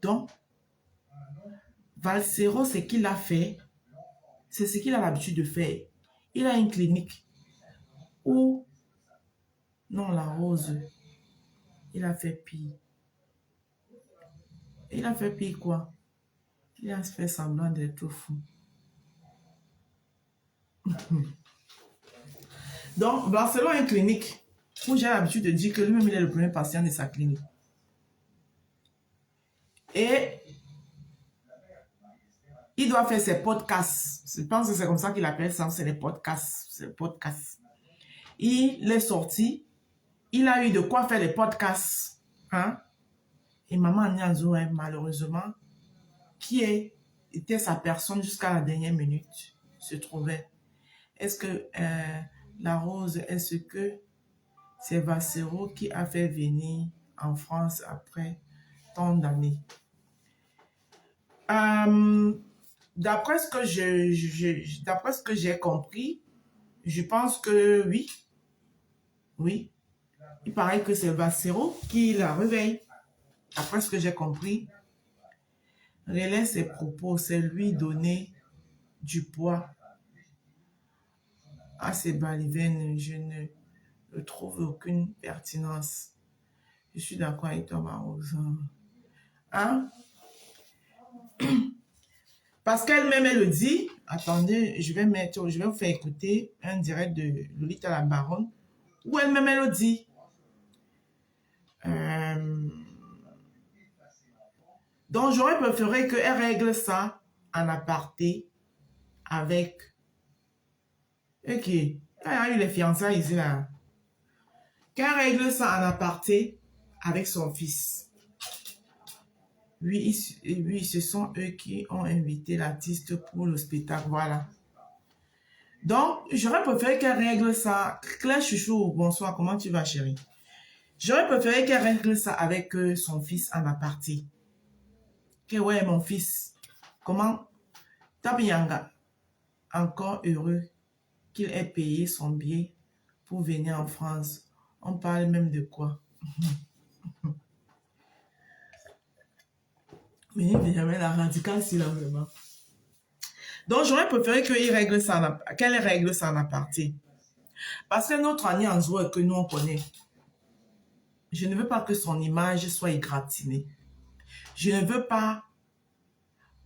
Donc, Valsero, ce qu'il a fait, C'est ce qu'il a l'habitude de faire. Il a une clinique où, non, la Rose, il a fait pire. Il a fait pire quoi? Il a fait semblant d'être fou. Donc, Barcelone a une clinique où j'ai l'habitude de dire que lui-même, il est le premier patient de sa clinique. Et il doit faire ses podcasts. Je pense que c'est comme ça qu'il appelle ça, c'est les podcasts. C'est les podcasts. Il est sorti. Il a eu de quoi faire les podcasts. Hein? Et maman Nianzo, malheureusement, qui était sa personne jusqu'à la dernière minute, se trouvait. Est-ce que la Rose, est-ce que c'est Vassero qui a fait venir en France après tant d'années? D'après ce que d'après ce que j'ai compris, je pense que oui. Oui. Il paraît que c'est Vassero qui la réveille. D'après ce que j'ai compris, relaie ses propos, c'est lui donner du poids à ces balivernes. Je ne trouve aucune pertinence. Je suis d'accord avec toi, Marose. Hein? Parce qu'elle-même, elle le dit. Attendez, je vais vous faire écouter un direct de Lolita la Baronne, où elle-même, elle le dit. Donc, j'aurais préféré qu'elle règle ça en aparté avec... Ok, il y a eu les fiançailles ici, là. Qu'elle règle ça en aparté avec son fils. Oui, ce sont eux qui ont invité l'artiste pour le spectacle, voilà. Donc, j'aurais préféré qu'elle règle ça. Claire Chouchou, bonsoir, comment tu vas, chérie? J'aurais préféré qu'elle règle ça avec son fils en aparté. Que ouais, mon fils, comment Tabianga, encore heureux qu'il ait payé son billet pour venir en France. On parle même de quoi? Mais jamais la radicale, si là, vraiment. Donc, j'aurais préféré qu'elle règle ça en aparté. Parce que notre Annie Anzo que nous, on connaît, je ne veux pas que son image soit égratignée. Je ne veux pas...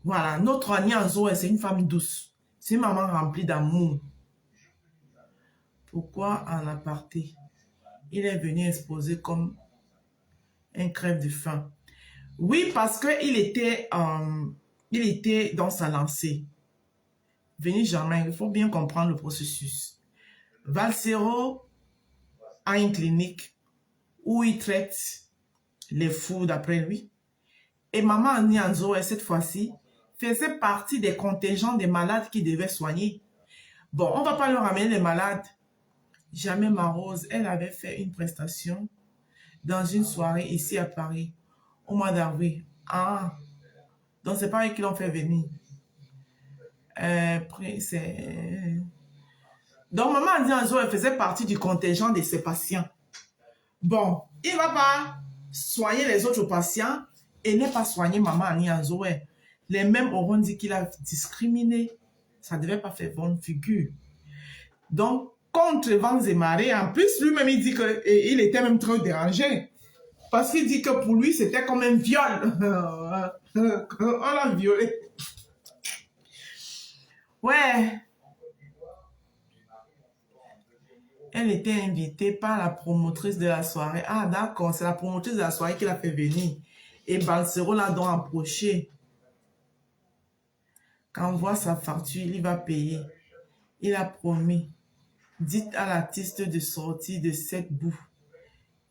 Voilà, notre Annie Anzo, c'est une femme douce. C'est une maman remplie d'amour. Pourquoi en aparté? Il est venu exposer comme un crève de faim. Oui, parce qu'il était dans sa lancée. Venez Germain, il faut bien comprendre le processus. Valsero a une clinique où il traite les fous d'après lui. Et maman Annie Anzo, cette fois-ci, faisait partie des contingents des malades qui devaient soigner. Bon, on ne va pas leur ramener les malades. Jamais Marose, elle avait fait une prestation dans une soirée ici à Paris, au mois d'avril. Ah, donc c'est pas eux qui l'ont fait venir. Donc maman Annie Anzo, elle faisait partie du contingent de ses patients. Bon, il ne va pas soigner les autres patients et ne pas soigner maman Annie Anzo. Les mêmes auront dit qu'il a discriminé. Ça ne devait pas faire bonne figure. Donc, contre vents et marées, en plus, lui-même, il dit qu'il était même trop dérangé. Parce qu'il dit que pour lui, c'était comme un viol. On l'a violé. Ouais. Elle était invitée par la promotrice de la soirée. Ah, d'accord, c'est la promotrice de la soirée qui l'a fait venir. Et Balsero l'a donc approché. Quand on voit sa facture, il va payer. Il a promis. Dites à l'artiste de sortir de cette boue.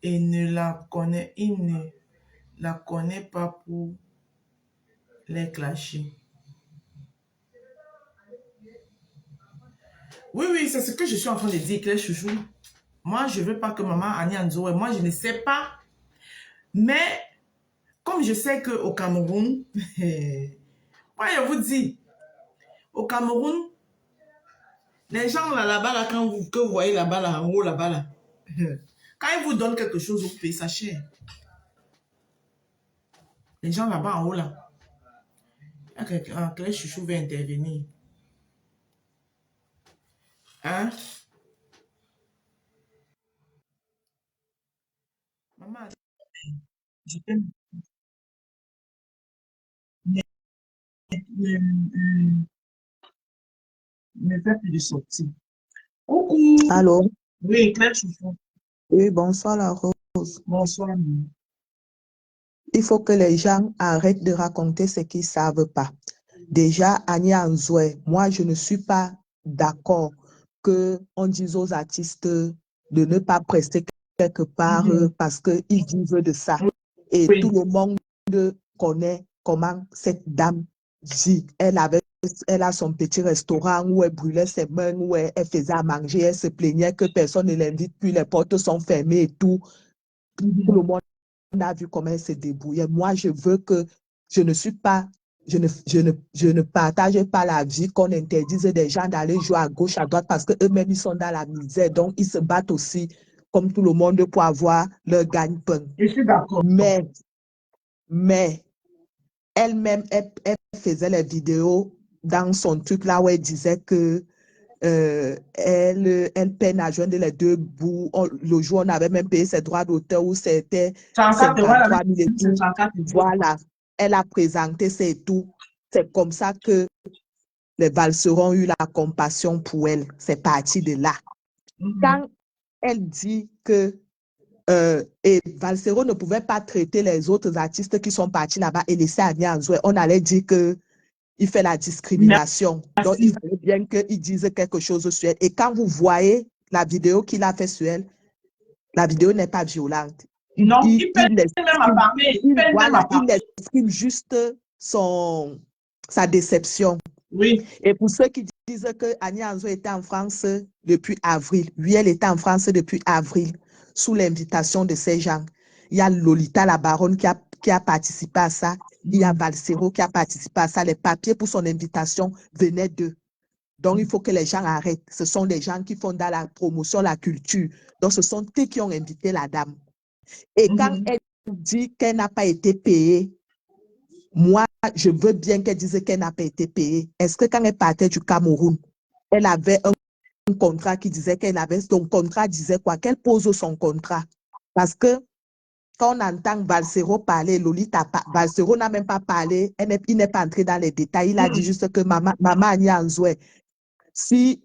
Et il ne la connaît pas pour les clasher. Oui, c'est ce que je suis en train de dire, Claire Chouchou. Moi, je ne veux pas que maman Annie Anzo, moi, je ne sais pas. Mais, comme je sais qu'au Cameroun, moi, je vous dis, au Cameroun, les gens là-bas, là, quand vous voyez là-bas, là, en haut, là-bas, là, quand ils vous donnent quelque chose, vous payez ça cher. Les gens là-bas en haut, là, Claire Chouchou veut intervenir. Hein? Maman, je t'aime. Ne, ne, ne, ne fais plus de sortie. Coucou. Allô? Oui, Claire Chouchou. Oui, bonsoir la Rose. Bonsoir. Maman. Il faut que les gens arrêtent de raconter ce qu'ils ne savent pas. Déjà, Anya Nzoué, moi, je ne suis pas d'accord qu'on dise aux artistes de ne pas prester quelque part parce qu'ils vivent de ça. Et tout Oui. le monde connaît comment cette dame vit. Elle a son petit restaurant où elle brûlait ses mains, où elle faisait à manger, elle se plaignait que personne ne l'invite, puis les portes sont fermées et tout. Tout le monde a vu comment elle se débrouillait. Moi, je veux que je ne suis pas, je ne partage pas la vie qu'on interdise des gens d'aller jouer à gauche, à droite, parce qu'eux-mêmes, ils sont dans la misère. Donc, ils se battent aussi, comme tout le monde, pour avoir leur gagne-pain. Je suis d'accord. Mais elle-même, elle faisait les vidéos dans son truc là où elle disait que elle peine à joindre les deux bouts. Le jour, on avait même payé ses droits d'auteur où c'était 104 euros, 53 000 et c'est tout. 104 euros. Voilà, elle a présenté c'est tout. C'est comme ça que les valserons ont eu la compassion pour elle. C'est parti de là. Quand elle dit que et Valsero ne pouvait pas traiter les autres artistes qui sont partis là-bas et laisser Anya Nzoué, on allait dire que il fait la discrimination. Merci. Donc, il fallait bien qu'il dise quelque chose sur elle. Et quand vous voyez la vidéo qu'il a fait sur elle, la vidéo n'est pas violente. Non, il peine même à parler. Il exprime juste sa déception. Oui. Et pour ceux qui disent que Anya Nzoué était en France depuis avril, oui, elle était en France depuis avril, sous l'invitation de ces gens. Il y a Lolita la baronne qui a participé à ça. Il y a Valsero qui a participé à ça. Les papiers pour son invitation venaient d'eux. Donc, il faut que les gens arrêtent. Ce sont des gens qui font dans la promotion, la culture. Donc, ce sont eux qui ont invité la dame. Et quand elle dit qu'elle n'a pas été payée, moi, je veux bien qu'elle dise qu'elle n'a pas été payée. Est-ce que quand elle partait du Cameroun, elle avait un contrat qui disait qu'elle avait... Son contrat disait quoi? Qu'elle pose son contrat. Parce que quand on entend Valsero parler, Lolita, Valsero n'a même pas parlé, il n'est pas entré dans les détails. Il a dit juste que maman Anya Nzoué, si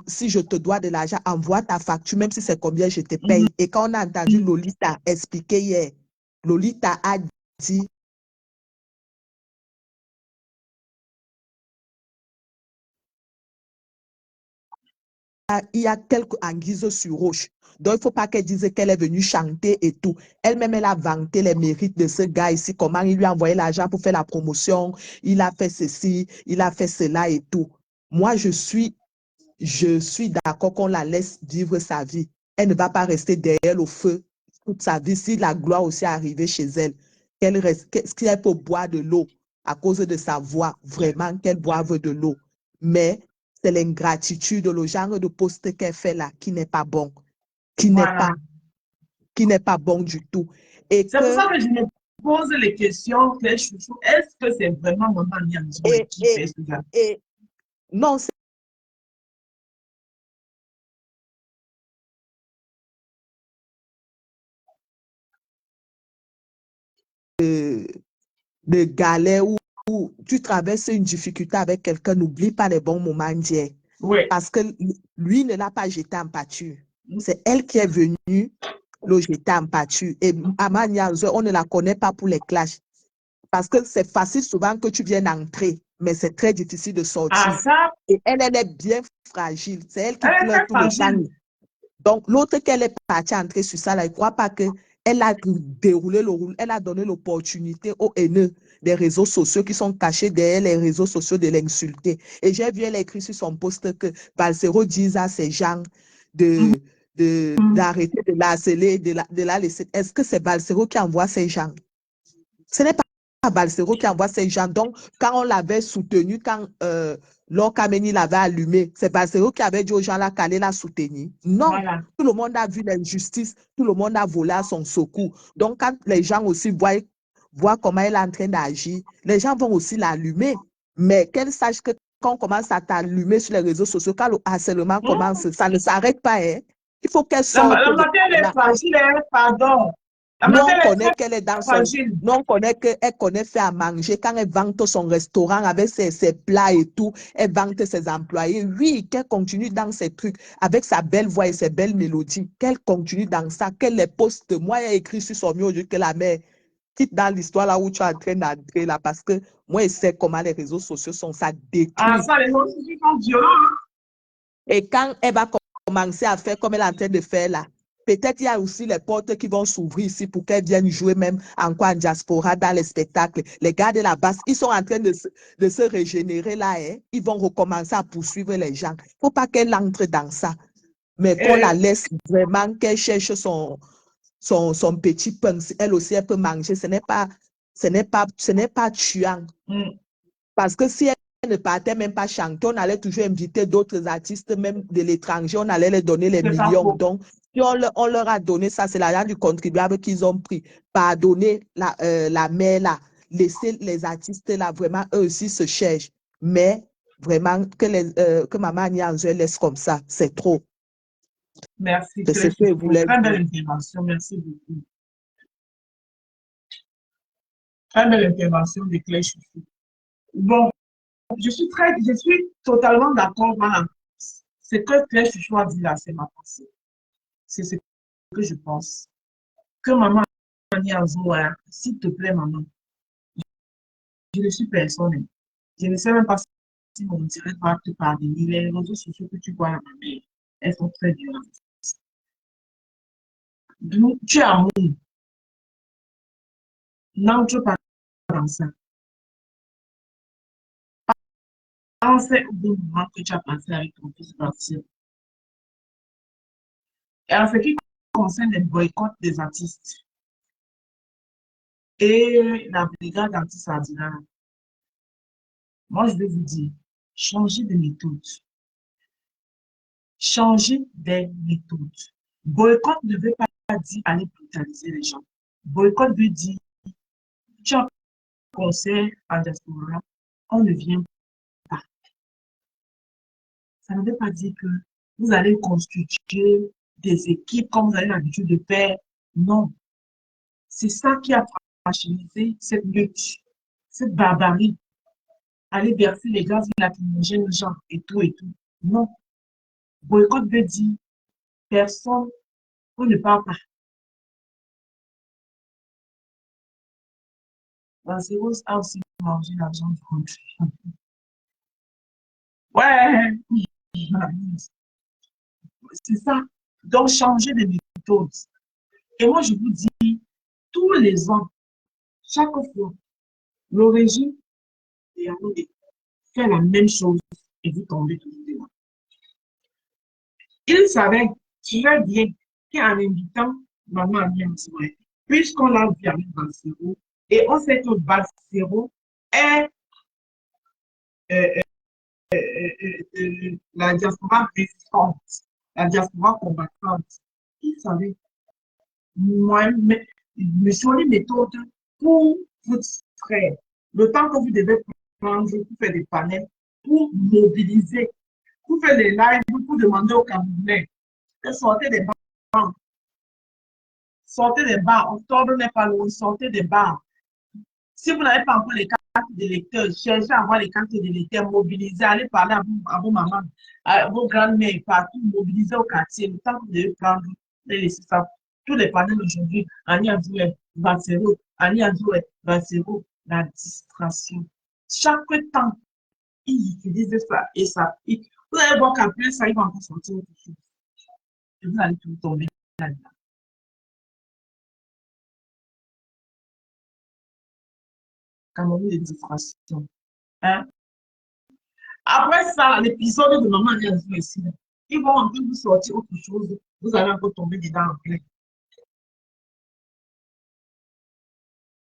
si je te dois de l'argent, envoie ta facture, même si c'est combien je te paye. Et quand on a entendu Lolita expliquer hier, Lolita a dit il y a quelques anguilles sur roche. Donc, il ne faut pas qu'elle dise qu'elle est venue chanter et tout. Elle-même, elle a vanté les mérites de ce gars ici, comment il lui a envoyé l'argent pour faire la promotion, il a fait ceci, il a fait cela et tout. Moi, je suis d'accord qu'on la laisse vivre sa vie. Elle ne va pas rester derrière le feu toute sa vie. Si la gloire aussi est arrivée chez elle, qu'elle peut boire de l'eau à cause de sa voix, vraiment qu'elle boive de l'eau. Mais c'est l'ingratitude, le genre de poste qu'elle fait là qui n'est pas bon, qui n'est pas bon du tout. C'est pour ça que je me pose les questions, Claire Chouchou. Est-ce que c'est vraiment Maman Anya Nzoué qui fait cela? Non, de galère où tu traverses une difficulté avec quelqu'un, n'oublie pas les bons moments d'hier. Oui. Parce que lui ne l'a pas jeté en pâture. C'est elle qui est venue le jeter en pâture. Et Amania, on ne la connaît pas pour les clashs. Parce que c'est facile souvent que tu viennes entrer, mais c'est très difficile de sortir. Ah, ça? Et elle est bien fragile. C'est elle qui Elle pleure est tout le temps. Donc, l'autre qu'elle est partie entrer sur ça, là, il ne croit pas qu'elle a déroulé le rôle, elle a donné l'opportunité aux haineux des réseaux sociaux qui sont cachés derrière les réseaux sociaux de l'insulter. Et j'ai vu, elle a écrit sur son post que Valsero dise à ces gens d'arrêter de la harceler, de la laisser. Est-ce que c'est Valsero qui envoie ces gens? Ce n'est pas Valsero qui envoie ces gens. Donc, quand on l'avait soutenu, quand Lord Kameni l'avait allumé, c'est Valsero qui avait dit aux gens là qu'allait la soutenir. Non, voilà. Tout le monde a vu l'injustice, tout le monde a volé à son secours. Donc, quand les gens aussi voient comment elle est en train d'agir, les gens vont aussi l'allumer. Mais qu'elle sache que quand on commence à t'allumer sur les réseaux sociaux, quand le harcèlement Hmm. commence, ça ne s'arrête pas. Hein. Il faut qu'elle La, sorte la de matière est là. fragile, hein, pardon. La Nous, on matière est connaît très qu'elle est dans son... fragile. Nous, on connaît qu'elle connaît faire à manger. Quand elle vante son restaurant avec ses plats et tout, elle vante ses employés. Oui, qu'elle continue dans ses trucs avec sa belle voix et ses belles mélodies. Qu'elle continue dans ça, qu'elle les poste. Moi, elle a écrit sur son mur que la mère quitte dans l'histoire là où tu es en train d'entrer là parce que moi, je sais comment les réseaux sociaux sont, ça Ah, détruit. ça, les autres sont violents. Hein. Et quand elle va commencer à faire comme elle est en train de faire là, peut-être il y a aussi les portes qui vont s'ouvrir ici pour qu'elle vienne jouer même encore en diaspora dans les spectacles. Les gars de la basse, ils sont en train de se régénérer là. Hein. Ils vont recommencer à poursuivre les gens. Il ne faut pas qu'elle entre dans ça. Mais qu'on la Et, laisse vraiment, qu'elle cherche son petit pain. Elle aussi, elle peut manger. Ce n'est pas tuant. hmm, Parce que si elle ne partait même pas chanter, on allait toujours inviter d'autres artistes, même de l'étranger, on allait leur donner les c'est pas millions. faux. Donc, si on leur a donné ça, c'est l'argent du contribuable qu'ils ont pris. Pardonner la mère là, laisser les artistes là, vraiment, eux aussi se cherchent. Mais vraiment, que Maman Agnès laisse comme ça, c'est trop. Merci, C'est ce Claire que je Chouchou. voulais Très dire. belle intervention. Merci beaucoup. Très belle intervention de Claire Chouchou. Bon, je suis totalement d'accord. Voilà. Ce que Claire Chouchou a dit là, c'est ma pensée. C'est ce que je pense. Que maman Agnès, s'il te plaît, maman, je ne suis personne. Je ne sais même pas si mon direct va te pardonner. Les réseaux sociaux que tu vois là, ma mère, elles sont très violentes. Donc, tu es amour. N'entre pas dans ça. Pensez au bon moment que tu as passé avec ton fils Bastien. Et en ce qui concerne les boycotts des artistes et la brigade anti-sardinat, moi, je vais vous dire, changez de méthode. Changez des méthodes. Boycott ne veut pas dire aller brutaliser les gens. Boycott veut dire, tu as un concert en diaspora, on ne vient pas. Ça ne veut pas dire que vous allez constituer des équipes comme vous avez l'habitude de faire. Non. C'est ça qui a fragilisé cette lutte, cette barbarie. Aller verser les gaz lacrymogènes aux gens et tout et tout. Non. Boycott veut dire personne, on ne parle pas. La Zéros a aussi mangé l'argent du country. Ouais, c'est ça. Donc, changer de méthode. Et moi, je vous dis, tous les ans, chaque fois, le régime fait la même chose et vous tombez toujours dedans. Il savait très bien qu'en invitant Maman Agnès, puisqu'on l'a vu avec Bassero, et on sait que Bassero est euh, la diaspora résistante, la diaspora combattante. Il savait, moi, me sur les méthodes pour vous distraire. Le temps que vous devez prendre pour faire des panels, pour mobiliser, pour faire des lives, pour demander aux Camerounais de sortir des bancs. Sortez des bars. Octobre n'est pas loin. Sortez des bars. Si vous n'avez pas encore les cartes d'électeurs, cherchez à avoir les cartes d'électeurs, mobilisez, allez parler à vos mamans, à vos grandes-mères, partout, mobilisez au quartier. Le temps que vous devez prendre, laissez ça. Tous les panels aujourd'hui, Annie Azoué, Bassero, Annie Azoué, Bassero, la distraction. Chaque temps, ils utilisent ça et ça pique. Vous allez voir qu'après ça, ils vont encore sortir autre chose. Et vous allez tout tomber là-dedans. Cameroun de distraction. Hein? Après ça, l'épisode de Maman Agnès ici, ils vont encore vous sortir autre chose. Vous allez encore tomber dedans en plein.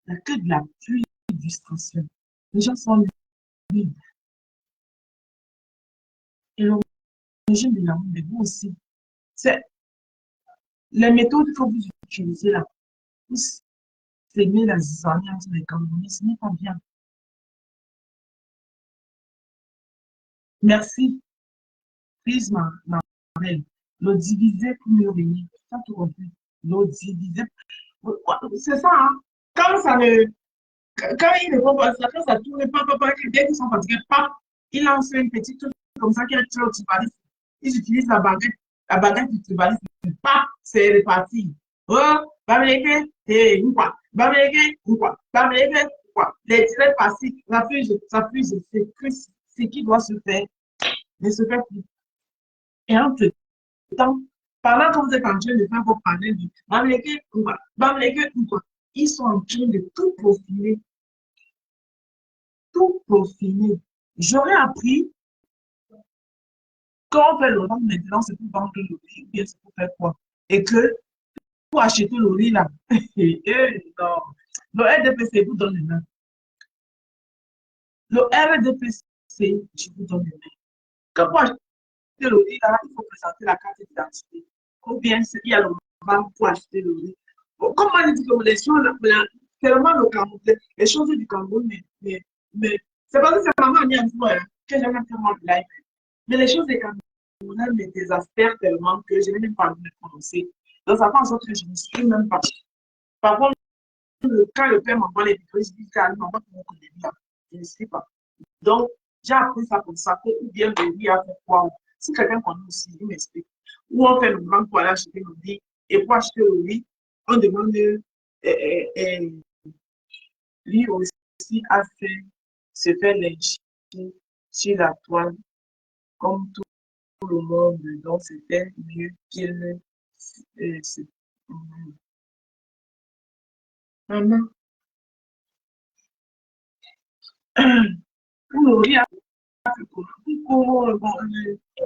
Il n'y a que de la pure distraction. Les gens sont libres. Et le régime de l'amour de vous aussi. C'est les méthodes que vous utilisez là. Vous s'aimez la zizanie entre les Camerounais, ce n'est pas bien. Merci, prise ma reine. Le diviser pour mieux régner. Ça, tout compris. Le diviser. C'est ça, hein. Quand ça ne. Quand il ne vont pas, quand ça tourne pas, dès qu'ils sont fatigués, pas, il lance une petite truc comme ça qui est très tribalisme. Ils utilisent la baguette du tribalisme. Pas, c'est reparti. Oh, Bamileke, ou quoi? Bamileke, ou quoi? Bamileke, ou quoi? Les directs passifs, ça fuse, ce qui doit se faire, ne se fait plus. Et entre temps, pendant que vous êtes en train de faire vos panels de Bamileke, ou quoi? Bamileke, ou quoi? Ils sont en train de tout profiler. Tout profiler. J'aurais appris quand on fait le riz maintenant, c'est pour vendre le riz, ou bien c'est pour faire quoi? Et que pour acheter le riz là, non. Le RDPC vous donne les mains. Le RDPC, je vous donne les mains. Quand pour acheter le riz là, il faut présenter la carte d'identité. Ou bien il y a le banque pour acheter le riz. Comme on dit que les choses, tellement le Cameroun, les choses du Cameroun, mais c'est parce que c'est maman qui a dit que j'aime tellement le live. Mais les choses des Camerounais me désespèrent tellement que je n'ai même pas envie de prononcer. Donc ça fait en sorte que je ne suis même pas. Par contre, quand le père m'envoie les vidéos, je dis qu'il m'envoie pour mon collègue là. Je ne sais pas. Donc, j'ai appris ça comme ça, ou bien le riz à faire quoi. Si quelqu'un connaît aussi, il m'explique. Ou on fait le banque pour aller acheter le riz. Et pour acheter le riz, on demande lui aussi à se faire lyncher sur la toile, comme tout le monde. Donc, c'était mieux qu'il ne se. Maman, pour le riz,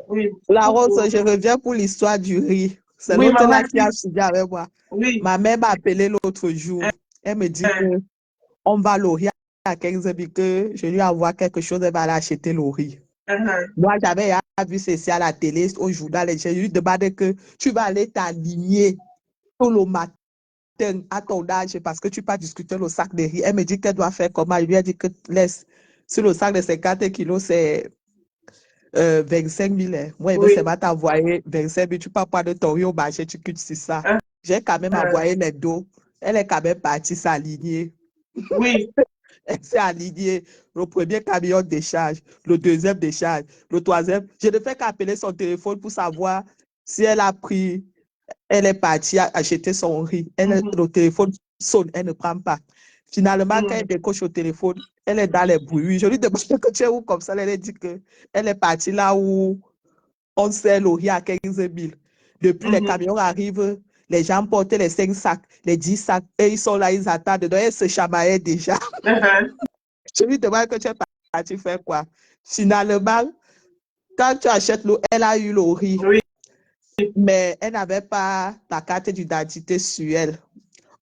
oui, La Rose, je reviens pour l'histoire du riz. C'est oui, l'autre maman, là qui a suivi avec moi. oui, Ma mère m'a appelé l'autre jour. Elle me dit que on va le riz à 15 heures, que je lui envoie quelque chose, elle va aller acheter le riz. Moi, j'avais vu ceci à la télé, au journal, et je lui demandé que tu vas aller t'aligner tout le matin à ton âge parce que tu pas discuter le sac de riz. Elle me dit qu'elle doit faire comment. Je lui ai dit que laisse, sur le sac de 50 kilos, c'est 25 000. Moi, il veut seulement t'envoyer 25 000. Tu peux pas de ton riz au marché, tu quittes sur ça. J'ai quand même envoyé les dos. Elle est quand même partie s'aligner. Oui. Elle s'est alignée. Le premier camion décharge, le deuxième décharge, le troisième. Je ne fais qu'appeler son téléphone pour savoir si elle a pris, elle est partie acheter son riz. Le téléphone sonne, elle ne prend pas. Finalement, quand elle décoche au téléphone, elle est dans les bruits. Je lui demande que tu es où comme ça. Elle a dit qu'elle est partie là où on sert le riz à 15 000. Depuis, les camions arrivent, les gens portent les 5 sacs, les 10 sacs, et ils sont là, ils attendent. Donc, elle se chamaillait déjà. Je lui demande que tu es parti faire quoi. Finalement, quand tu achètes l'eau, elle a eu le riz. Oui. Mais elle n'avait pas la carte d'identité sur elle.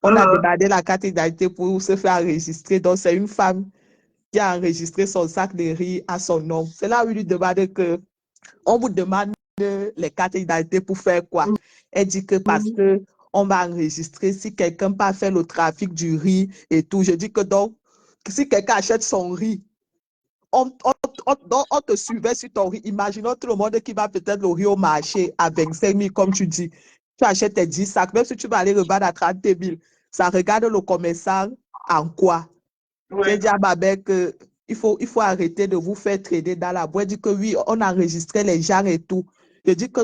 On a demandé la carte d'identité pour se faire enregistrer. Donc, c'est une femme qui a enregistré son sac de riz à son nom. C'est là où il lui demande que on vous demande les cartes d'identité pour faire quoi. Elle dit que parce que on va enregistrer si quelqu'un pas fait le trafic du riz et tout. Je dis que donc, si quelqu'un achète son riz, on te suivait sur ton riz. Imaginons tout le monde qui va peut-être le riz au marché à 25 000, comme tu dis. Tu achètes tes 10 sacs, même si tu vas aller revendre à 30 000, ça regarde le commerçant en quoi. J'ai dit à ma mère qu'il faut arrêter de vous faire trader dans la boîte. Elle dit que oui, on enregistrait les gens et tout. Je dis que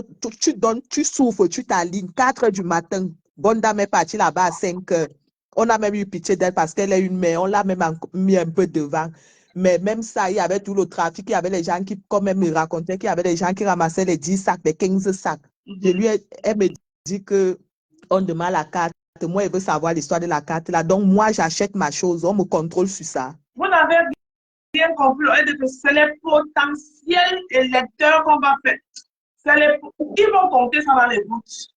tu souffres, tu t'alignes. 4 heures du matin, bonne dame est partie là-bas à 5 heures. On a même eu pitié d'elle parce qu'elle est une mère. On l'a même mis un peu devant. Mais même ça, il y avait tout le trafic. Il y avait les gens qui, comme elle me racontait, qu'il y avait des gens qui ramassaient les 10 sacs, les 15 sacs. Elle me dit qu'on demande la carte. Moi, elle veut savoir l'histoire de la carte là. Donc, moi, j'achète ma chose. On me contrôle sur ça. Vous n'avez bien compris. C'est les potentiels électeurs qu'on va faire. Ils vont compter ça dans les votes.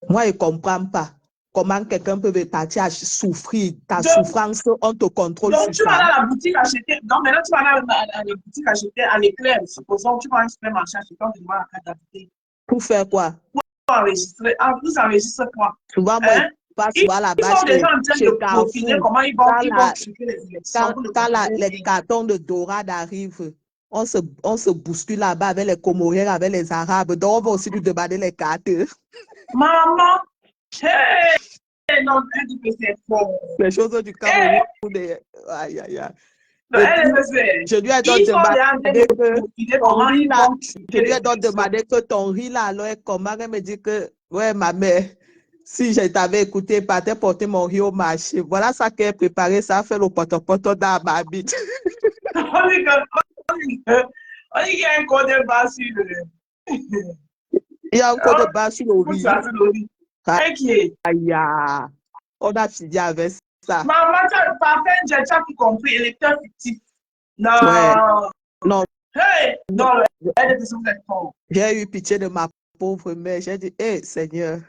Moi, je ne comprends pas. Comment quelqu'un peut partir à souffrir, ta souffrance, on te contrôle sur ça. Donc, tu vas dans la boutique acheter. Donc, maintenant, tu vas dans la boutique acheter à l'éclair. Supposons que tu vas à un supermarché acheter, on te demande la carte d'identité. Pour faire quoi? Pour enregistrer. Vous enregistrez quoi? Souvent, moi, je passe là-bas. Ils sont déjà en train de profiler comment ils vont truquer les élections. Quand les cartons de dorade arrivent, on se bouscule là-bas avec les Comoriens, avec les Arabes. Donc, on va aussi lui demander les cartes. Maman, hey, non, elle dit que c'est faux. Les choses du Hey, Cameroun. Aïe, aïe, aïe. non, Et elle puis, est fait. je lui ai donc Ils sont demandé en train de que décider ton comment riz ils là, vont je tuer lui les ai donc élections. demandé que ton riz là, alors est comment? Elle me dit que, ouais, ma mère, si je t'avais écouté, partais porter mon riz au marché. Voilà ça qu'elle a préparé, ça a fait le potopoto dans ma bite. On dit on dit qu'il y a un code bas sur le. Il y a encore de bas sur le Pour riz. ça, c'est le riz. Inquiet. Aïe, aïe. On a fini avec ça. Maman, tu as parfait, j'ai déjà tout compris. Électeur fictif. Ouais, Non. non, Hey, non, elle est sur cette forme. j'ai eu pitié de ma pauvre mère. J'ai dit, hé, Seigneur.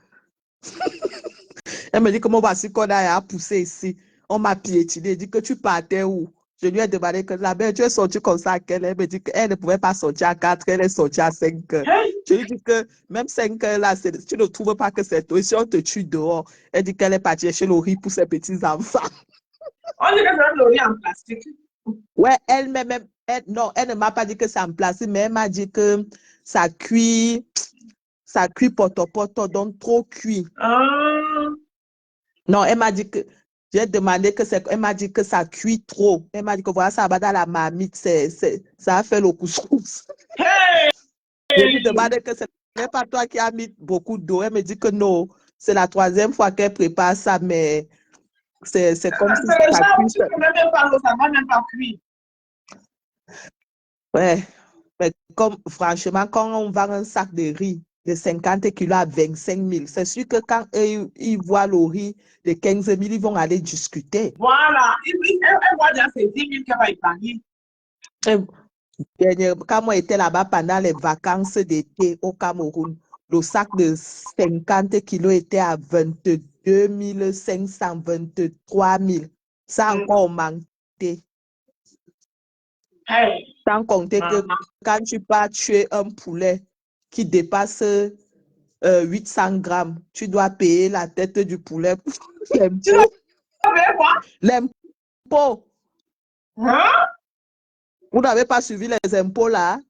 Elle me dit comment voici qu'on a à pousser ici. On m'a piétiné. Elle dit que tu partais où? Je lui ai demandé que la mère, tu es sortie comme ça à quelle heure? Elle me dit qu'elle ne pouvait pas sortir à 4 heures, elle est sortie à 5 heures. Hey, Je lui dis que même 5 heures là, tu ne trouves pas que c'est tôt. Si on te tue dehors, elle dit qu'elle est partie chez le riz pour ses petits-enfants. on dit que c'est le riz en plastique. Ouais, elle-même, non, elle ne m'a pas dit que c'est en plastique, mais elle m'a dit que ça cuit poto, donc trop cuit. Ah, Non, elle m'a dit que, j'ai demandé que c'est, elle m'a dit que ça cuit trop. Elle m'a dit que voilà, ça va dans la marmite, ça a fait le couscous. hey, Je lui demandé que ce n'est pas toi qui as mis beaucoup d'eau. Elle me dit que non, c'est la 3e fois qu'elle prépare ça, mais c'est comme si c'est le ça genre où cuit. tu ne peux même pas l'eau, ça ne va même pas cuire. Ouais, mais comme franchement, quand on vend un sac de riz de 50 kilos à 25 000, c'est sûr que quand eux, ils voient le riz de 15 000, ils vont aller discuter. Voilà. Elle voit déjà ces 10 000 qu'elle va épargner. Quand moi j'étais là-bas pendant les vacances d'été au Cameroun, le sac de 50 kilos était à 22 500, 23 000. Ça a encore augmenté. Hey, Sans compter que maman. quand tu pars tuer un poulet qui dépasse 800 grammes, tu dois payer la tête du poulet pour Tu dois l'impôt. faire quoi? L'impôt. Hein? Vous n'avez pas suivi les impôts là?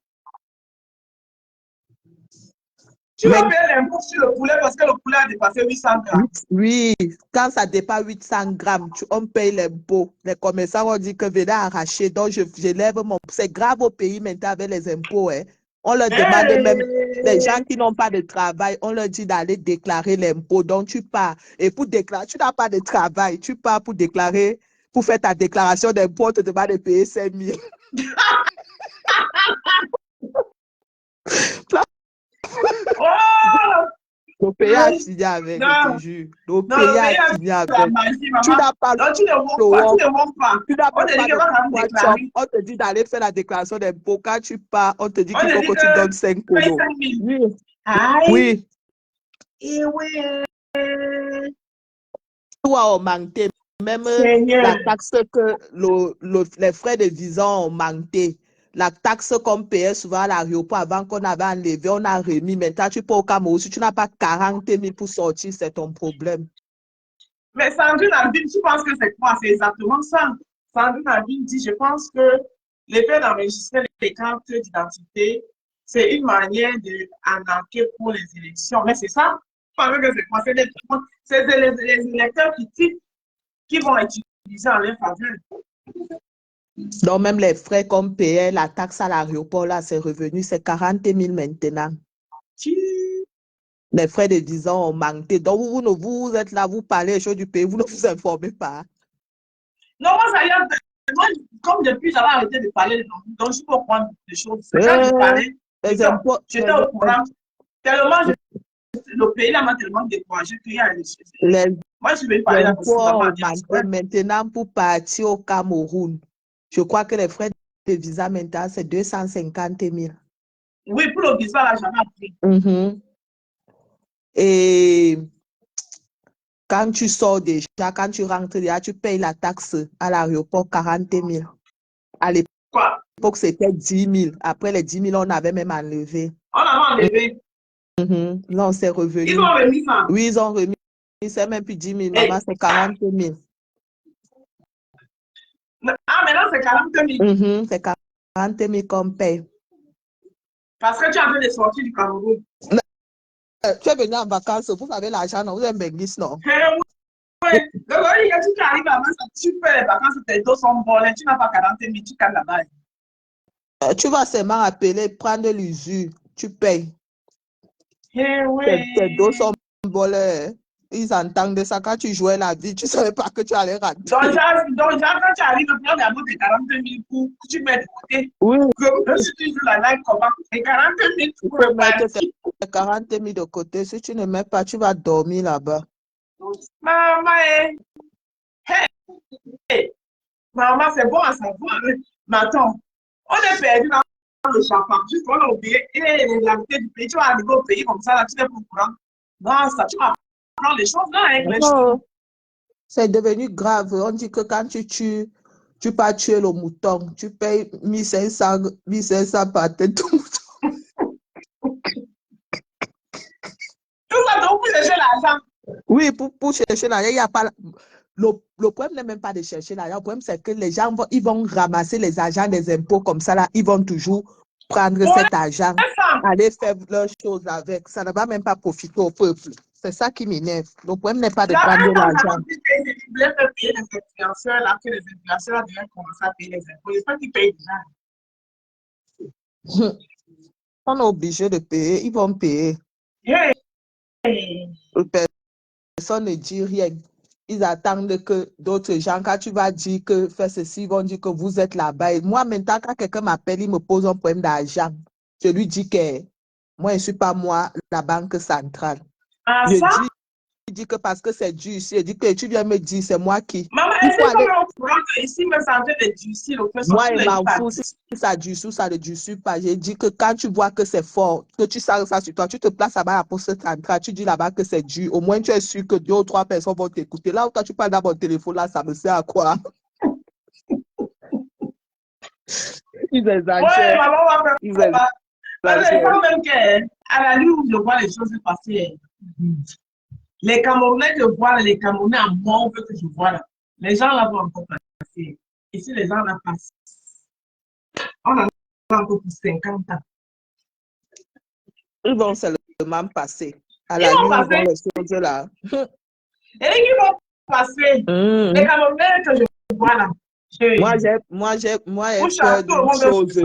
Tu Mais vas payer l'impôt sur le poulet parce que le poulet a dépassé 800 grammes. oui, quand ça dépasse 800 grammes, on paye l'impôt. Les commerçants ont dit que venez arracher. Donc, je lève mon... C'est grave au pays maintenant avec les impôts. Hein. On leur demande même, les gens qui n'ont pas de travail, on leur dit d'aller déclarer l'impôt. Donc, tu pars. Et pour déclarer, tu n'as pas de travail. Tu pars pour déclarer, pour faire ta déclaration d'impôt, on te demande de payer 5 000. Oh! Le pays a fini avec, je te jure. Le pays a fini avec. La magie, Tu maman. n'as pas Non, tu ne montes pas, tu ne montes pas. Tu n'as On même te dit pas que de va quand même quoi déclarer. on te dit d'aller faire la déclaration d'impôt. Quand tu pars, on te dit On qu'il te faut dit que tu donnes que 5 paye euros. 5 000. Oui. Aïe, Oui, et oui. tout a augmenté. Même Seigneur. la taxe que les frais de visa ont augmenté. La taxe qu'on payait souvent à l'aéroport avant qu'on avait enlevé, on a remis. Maintenant, tu peux au Cameroun. Si tu n'as pas 40 000 pour sortir, c'est ton problème. Mais Sandrine Albine, tu penses que c'est quoi? C'est exactement ça. Sandrine Albine dit, je pense que le fait d'enregistrer les cartes d'identité, c'est une manière d'arnaquer pour les élections. Mais c'est ça? Tu penses que c'est quoi? C'est les électeurs qui vont utiliser en leur faveur. Donc, même les frais qu'on payait, la taxe à l'aéroport, là, c'est revenu, c'est 40 000 maintenant. Les frais de visa ont augmenté. Donc, vous êtes là, vous parlez les choses du pays, vous ne vous informez pas. Non, moi, ça y est. Moi, comme depuis, j'avais arrêté de parler, donc je peux prendre des choses. C'est quand je parlais, j'étais au courant. Tellement, le pays là m'a tellement découragé qu'il y a des choses. Moi, je vais parler là parce que maintenant, pour partir au Cameroun, je crois que les frais de visa maintenant, c'est 250 000. Oui, pour le visa, là, j'avais appris. Et quand tu sors déjà, quand tu rentres déjà, tu payes la taxe à l'aéroport 40 000. À l'époque, c'était 10 000. Après les 10 000, on avait même enlevé. On avait enlevé. Là, on s'est revenu. Ils ont remis ça. Oui, ils ont remis. C'est même plus 10 000. Maman, c'est 40 000. Ah, maintenant, c'est 40 000. C'est 40 000 qu'on paye. Parce que tu es en train de sortir du Cameroun. Tu es venu en vacances, vous avez l'argent, non? Vous êtes Benguis, non? Oui. Donc, si tu arrives à ça, tu fais les vacances, tes dos sont volés, tu n'as pas 40 000, tu calmes là-bas. Tu vas seulement appeler, prendre l'usure, tu payes. Oui. Tes dos sont volés. Ils entendent de ça quand tu jouais la vie, tu ne savais pas que tu allais rentrer. Donc, quand tu arrives, tu prends d'abord tes 40 000 pour que tu mets de côté. Oui. Comme si tu joues la live, comment? Les 40 000 Tu pour peux le mettre parti. tes 40 000 de côté. Si tu ne mets pas, tu vas dormir là-bas. Maman, hey, maman, c'est bon à savoir. Mais attends, on est perdu dans le champagne, juste on a oublié. Et la vitesse du pays, tu vas arriver au pays comme ça, là, tu n'es pas au courant. Non, ça, tu vas prendre les choses là avec les choses. C'est devenu grave. On dit que quand tu tues, tu pars tuer le mouton. Tu payes 1500 par tête de mouton. Tout ça, donc, pour chercher l'argent. Oui, pour chercher l'argent, il n'y a pas. Le problème n'est même pas de chercher l'argent. Le problème, c'est que les gens ils vont ramasser les agents des impôts comme ça. Là, ils vont toujours prendre cet argent, aller faire leurs choses avec. Ça ne va même pas profiter au peuple. C'est ça qui m'énerve. Le problème n'est pas de prendre l'argent. Ils voulaient faire payer les influenceurs, là, que les influenceurs devaient commencer à payer les impôts. C'est pas qu'ils payent déjà. On est obligé de payer. Ils vont payer. Hey. Personne ne dit rien. Ils attendent que d'autres gens, quand tu vas dire que fais ceci, ils vont dire que vous êtes là-bas. Et moi, maintenant, quand quelqu'un m'appelle, il me pose un problème d'argent. Je lui dis que moi, je ne suis pas moi, la banque centrale. Il dit que parce que c'est dû ici, il dit que tu viens me dire, c'est moi qui. Maman, est-ce que tu es au courant que ici, me semble que du ici, le fait moi, il m'en fout si ça dure ou ça ne dure pas. J'ai dit que quand tu vois que c'est fort, que tu sens ça sur toi, tu te places là-bas à la poste centrale, tu dis là-bas que c'est dû. Au moins, tu es sûr que 2 ou 3 personnes vont t'écouter. Là où quand tu parles dans mon téléphone, là, ça me sert à quoi? Ils exagèrent. Oui, maman, ils exagèrent. Quand même qu'à la nuit où je vois les choses passer, les Camerounais que voient, les Camerounais en moi, que je vois là, les gens là vont encore passer. Ici, les gens là passent. On en a encore pour 50 ans. Ils vont seulement passer. À la nuit, ils vont les choses là. Et ils vont passer. Les Camerounais que je vois là. Moi, j'ai peur d'une chose.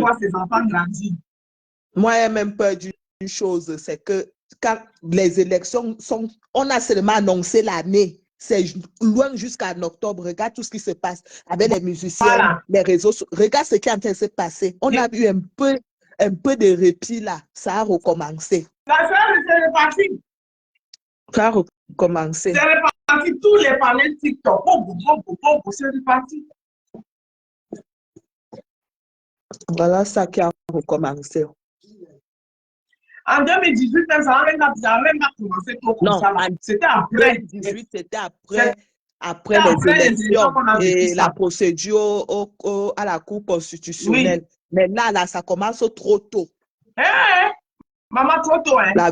Moi, j'ai même peur d'une chose, c'est que quand les élections sont, on a seulement annoncé l'année, c'est loin jusqu'en octobre. Regarde tout ce qui se passe avec les musiciens, les réseaux. Regarde ce qui est en train de se passer. On a eu un peu de répit là. Ça a recommencé. C'est reparti. Ça a recommencé. C'est reparti. Tous les panels TikTok. C'est reparti. Voilà ça qui a recommencé. En 2018, ça n'a même pas commencé tôt comme ça. C'était après. 2018, c'était après les élections et la procédure à la Cour constitutionnelle. Oui. Mais là, ça commence trop tôt. Maman, trop tôt, hein? La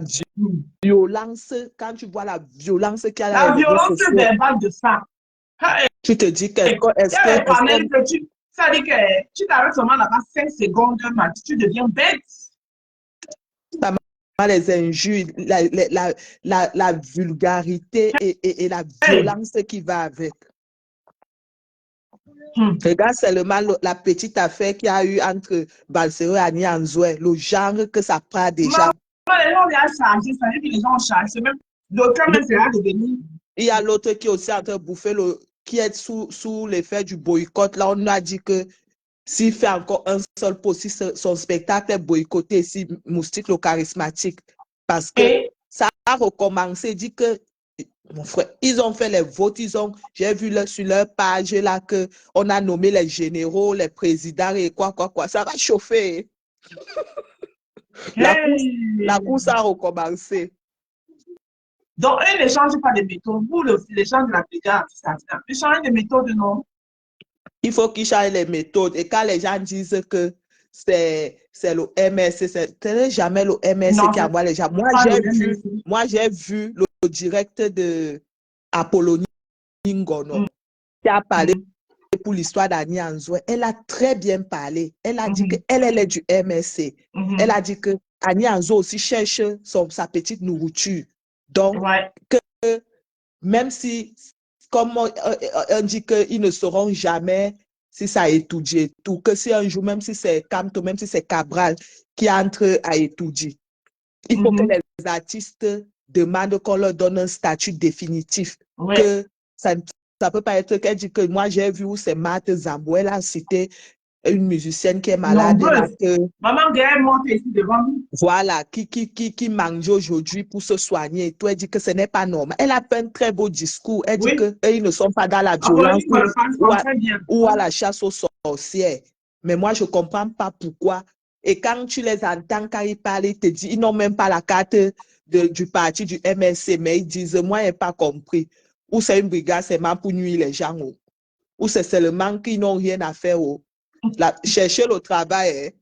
violence, quand tu vois la violence qu'il y a la violence verbale de ça. Tu te dis que ça dit que tu t'arrêtes seulement là-bas 5 secondes, tu deviens bête. Les injures, la vulgarité et la violence qui va avec. Regarde seulement la petite affaire qu'il y a eu entre Balsero et Annie Anzoué, le genre que ça prend déjà. Les gens ont chargé, ça veut dire que les gens ont chargé. Même l'autre même sera devenu. Il y a l'autre qui est aussi en train de bouffer, qui est sous l'effet du boycott. Là, on a dit que s'il fait encore un seul pot, si son spectacle est boycotté, si Moustique le charismatique, parce que ça a recommencé, il dit que, mon frère, ils ont fait les votes, j'ai vu sur leur page là qu'on a nommé les généraux, les présidents et quoi, ça va chauffer. La course a recommencé. Donc, eux ne changent pas de méthode. Vous, les gens de la brigade, ils changent de méthode, non? Il faut qu'ils changent les méthodes. Et quand les gens disent que c'est le MSC, ce n'est jamais le MSC qui envoie les gens. Moi, j'ai vu le direct de Apollonie Ngono qui a parlé pour l'histoire d'Annie Anzoué, elle a très bien parlé. Elle a dit qu'elle est du MSC. Elle a dit que Annie Anzoué aussi cherche sa petite nourriture. Donc, même si, comme on dit qu'ils ne sauront jamais si ça a étudié, tout, que si un jour, même si c'est Camto, même si c'est Cabral qui entre à étudier, il faut que les artistes demandent qu'on leur donne un statut définitif. Que ça ne peut pas être qu'elle dit que moi j'ai vu où c'est Marthe Zambou, elle a cité une musicienne qui est malade. Maman Gaëlle monte ici devant nous. Voilà, qui mange aujourd'hui pour se soigner et tout. Elle dit que ce n'est pas normal. Elle a fait un très beau discours. Elle dit qu'ils ne sont pas dans la violence ou à la chasse aux sorcières. Mais moi, je ne comprends pas pourquoi. Et quand tu les entends, quand ils parlent, ils te disent, ils n'ont même pas la carte du parti du MSC, mais ils disent, moi, je n'ai pas compris. Ou c'est une brigade seulement pour nuire les gens. Ou c'est seulement qu'ils n'ont rien à faire. Chercher le travail.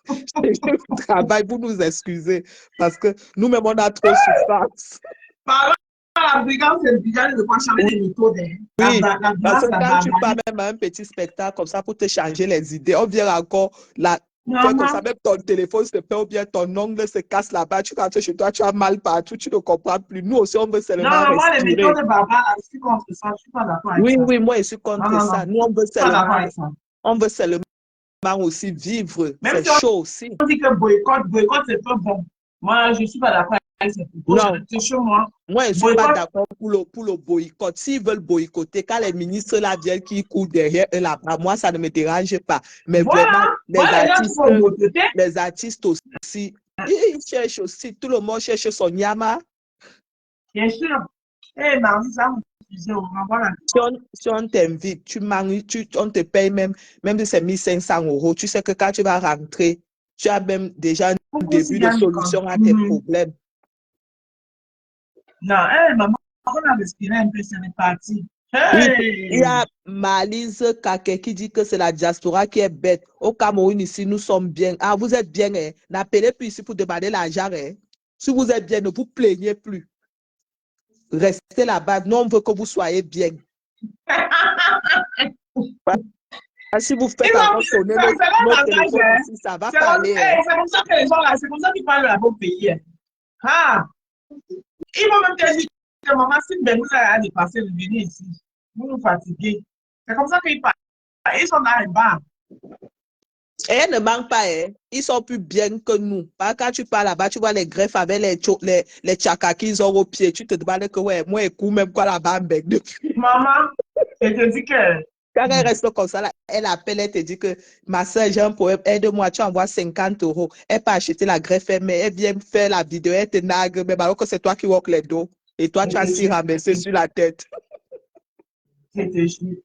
Chercher le travail pour nous excuser. Parce que nous-mêmes, on a trop souffrance. La brigade, c'est le brigade de quoi changer les méthodes. Oui, parce que quand tu pars même à un petit spectacle comme ça pour te changer les idées, on vient encore là. Comme ça, même ton téléphone se fait ou bien ton ongle se casse là-bas, tu rentres chez toi, tu as mal partout, tu ne comprends plus. Nous aussi, on veut seulement respirer. Moi, les méthodes de Barbara, je suis contre ça, je ne suis pas d'accord avec ça. Oui, moi, je suis contre ça. Nous, on veut seulement aussi vivre. C'est chaud aussi. On dit que boycott, c'est pas bon. Moi, je ne suis pas d'accord avec ça. Non. Moi, je ne suis pas d'accord pour le boycott. S'ils veulent boycotter, quand les ministres là viennent qui courent derrière eux là-bas, moi, ça ne me dérange pas. Mais vraiment, les artistes aussi, ils cherchent aussi. Tout le monde cherche son yama. Bien sûr. Eh, Marie, ça si on t'invite, tu manges, on te paye même si c'est 1500 €. Tu sais que quand tu vas rentrer, tu as même déjà un début de solution à tes problèmes. Non, maman, on a respiré un peu, c'est parti. Hey! Il y a Malise Kake qui dit que c'est la diaspora qui est bête. Au Cameroun, ici, nous sommes bien. Ah, vous êtes bien, hein? N'appelez plus ici pour demander l'argent, hein? Si vous êtes bien, ne vous plaignez plus. Restez là-bas. Nous, on veut que vous soyez bien. Si vous faites encore sonner notre téléphone ici, ça va parler. C'est comme ça que les gens là, c'est comme ça qu'ils parlent à vos pays. Ah! Ils vont même te dire que maman, si vous a dépassé, venez ici. Vous nous fatiguez. C'est comme ça qu'ils parlent. Ils sont dans les bars. Et elles ne manquent pas, hein. Ils sont plus bien que nous. Quand tu parles là-bas, tu vois les greffes avec les tchakas qu'ils ont au pied. Tu te demandes que, ouais, moi, écoute, même quoi là-bas, depuis. Maman, je te dis que. Quand elle reste comme ça, là, elle appelle, elle te dit que ma soeur, j'ai un problème, aide-moi, tu envoies 50 €. Elle peut acheter la greffe, mais elle vient faire la vidéo, elle te nague, mais alors que c'est toi qui walk les dos. Et toi, tu as si ramassé sur la tête. Je te jure.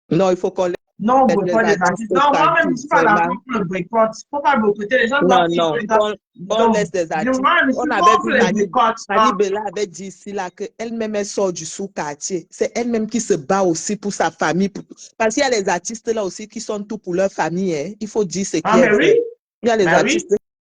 Non, il faut qu'on non, boycott les artistes. Non, moi-même, je ne suis pas d'accord pour le boycott. Il ne faut pas boycotter. Les gens doivent on laisse des artistes. On avait vu Fanny Bella avait dit ici là qu'elle-même, elle sort du sous-quartier. C'est elle-même qui se bat aussi pour sa famille. Parce qu'il y a les artistes là aussi qui sont tout pour leur famille. Hein. Il faut dire ce qui est vrai. Il y a les artistes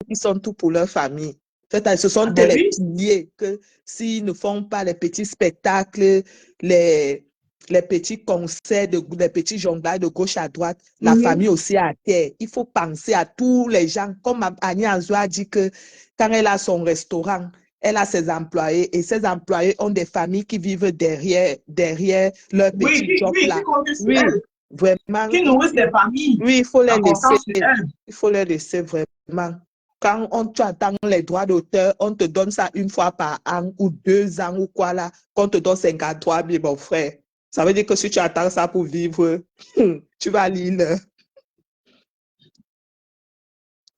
qui sont tout pour leur famille. Ce sont les piliers que s'ils ne font pas les petits spectacles, les petits concerts, les petits jonglages de gauche à droite, la famille aussi à terre. Il faut penser à tous les gens. Comme Annie Anzoué a dit que quand elle a son restaurant, elle a ses employés et ses employés ont des familles qui vivent derrière leur petit job là. Oui, vraiment. Qui nourrissent des familles. Oui, il faut les laisser. Il faut les laisser vraiment. Quand tu attends les droits d'auteur, on te donne ça une fois par an ou 2 ans ou quoi là, qu'on te donne 53 000, mon frère. Ça veut dire que si tu attends ça pour vivre, tu vas à l'île.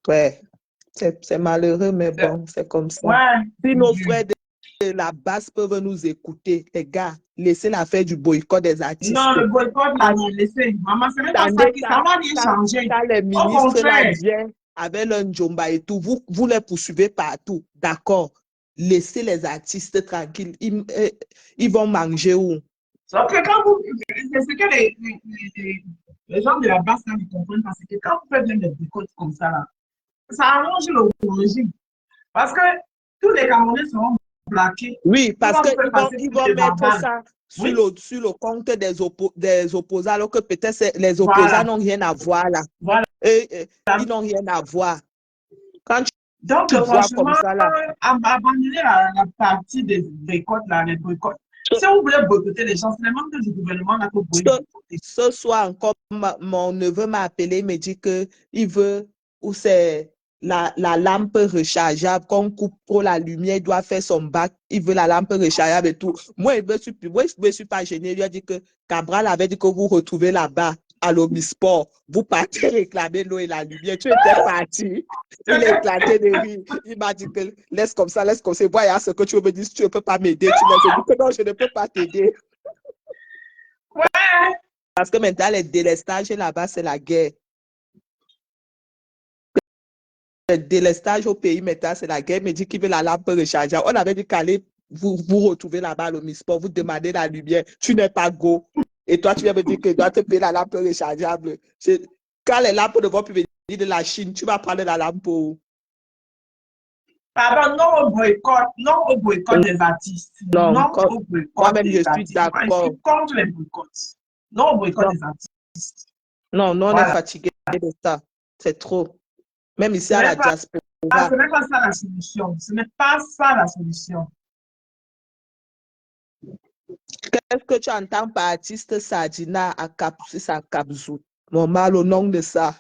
Ouais, c'est malheureux, mais bon, c'est comme ça. Ouais. Si nos frères de la base peuvent nous écouter, les gars, laissez l'affaire du boycott des artistes. Non, le boycott, là, non, laissez. Maman, c'est même pas ça qui ça va rien changer. Quand les ministres là viennent avec leur njomba et tout, vous les poursuivez partout. D'accord. Laissez les artistes tranquilles. Ils vont manger où? Donc, quand vous, c'est ce que les gens de la base là, ne comprennent pas, c'est que quand vous faites des boycotts comme ça, là, ça arrange le régime. Parce que tous les Camerounais seront plaqués. Oui, parce qu'ils vont mettre ça Oui. sur le compte des opposants, alors que peut-être les opposants Voilà. n'ont rien à voir là. Voilà. Ils n'ont rien à voir. Quand Donc, tu vois franchement, comme ça là, abandonner la partie des boycotts, là, les boycotts. Si vous voulez boycotter les gens, c'est les membres du gouvernement là, que vous pouvez boycotter. ce soir encore, mon neveu m'a appelé, me dit qu'il veut, ou c'est la lampe rechargeable, qu'on coupe pour la lumière, il doit faire son bac, il veut la lampe rechargeable et tout. Moi, je ne suis pas gêné. Il lui a dit que Cabral avait dit que vous retrouvez là-bas à l'Omisport, vous partez réclamer l'eau et la lumière. Tu étais parti. Il a éclaté de rire. Il m'a dit que laisse comme ça. Voilà ce que tu veux me dire. Si tu ne peux pas m'aider, tu laisses. Je dis que non, je ne peux pas t'aider. Ouais. Parce que maintenant, les délestages là-bas, c'est la guerre. Le délestage au pays, maintenant, c'est la guerre. Il me dit qu'il veut la lampe rechargeable. On avait dit qu'allez vous retrouver là-bas à l'Omisport, vous demandez la lumière. Tu n'es pas go. Et toi, tu viens me dire que tu dois te payer la lampe rechargeable. Quand les lampes ne vont plus venir de la Chine, tu vas prendre la lampe où? Pardon, non au boycott des artistes. Non, Non au boycott moi-même, je des suis artistes. Moi, je d'accord. suis contre les boycotts. Non au boycott des artistes. Non, on est Voilà. fatigué de ça. C'est trop. Même ici Ce à la n'est pas- diaspora. Ce n'est pas ça la solution. Ce n'est pas ça la solution. Qu'est-ce que tu entends par artiste Sadina à Kabzou? Mon mal au nom de ça.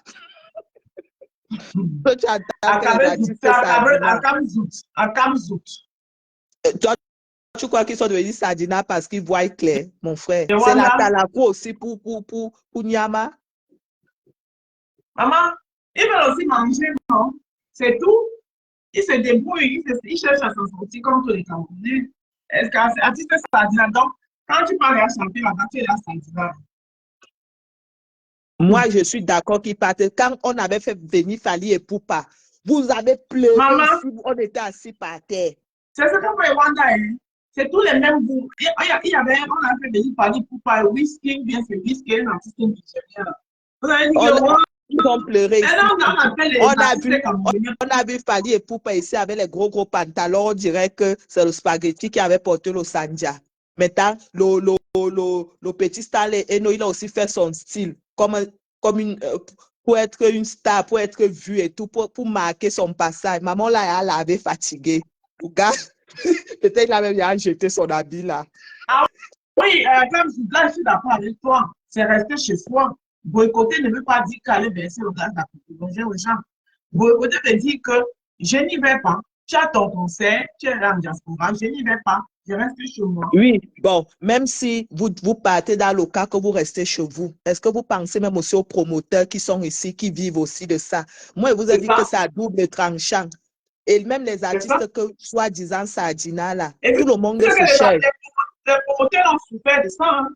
Que tu entends que les artistes Sadina. À Kamzout. Toi, tu crois qu'ils sont devenus Sadina parce qu'ils voient clair, mon frère? Et C'est la voilà. Talakou aussi pour Nyama. Maman, ils veulent aussi manger, non? C'est tout. Ils se débrouillent, ils cherchent à s'en sortir comme tous les Camerounais. Est-ce qu'un artiste Sadina, donc, quand tu parles à chanter là-bas, tu es là Sadina. Moi, je suis d'accord qu'ils partent. Quand on avait fait venir Fali et Poupa, vous avez pleuré Maman, ici, on était assis par terre. c'est ce qu'on fait Rwanda, hein? C'est tous les mêmes bouts. On a fait venir Fali Poupa, Whisky, bien c'est Whisky, un artiste nigérien. Vous avez dit que Ils ont pleuré ici. On a vu Fali et Poupa ici avec les gros pantalons. On dirait que c'est le spaghetti qui avait porté le Sanja. Maintenant, le petit Stanley Eno, il a aussi fait son style comme une, pour être une star, pour être vu et tout, pour marquer son passage. Maman, là, elle avait fatigué. Regarde, peut-être qu'il avait bien jeté son habit là. Ah oui, comme là, je suis d'accord avec toi. C'est rester chez soi. Boycotter ne veut pas dire qu'aller verser le gaz d'approvisionnement aux gens. Boycotter veut dire que je n'y vais pas. Tu as ton concert, tu es là en diaspora, je n'y vais pas. Je reste chez moi. Oui, bon, même si vous partez dans le cas que vous restez chez vous, est-ce que vous pensez même aussi aux promoteurs qui sont ici, qui vivent aussi de ça? Moi, je vous ai dit que c'est à double tranchant. Et même les artistes que, soi-disant, Sadina, là, tout le monde se cherche. Les promoteurs ont souffert de ça. Hein?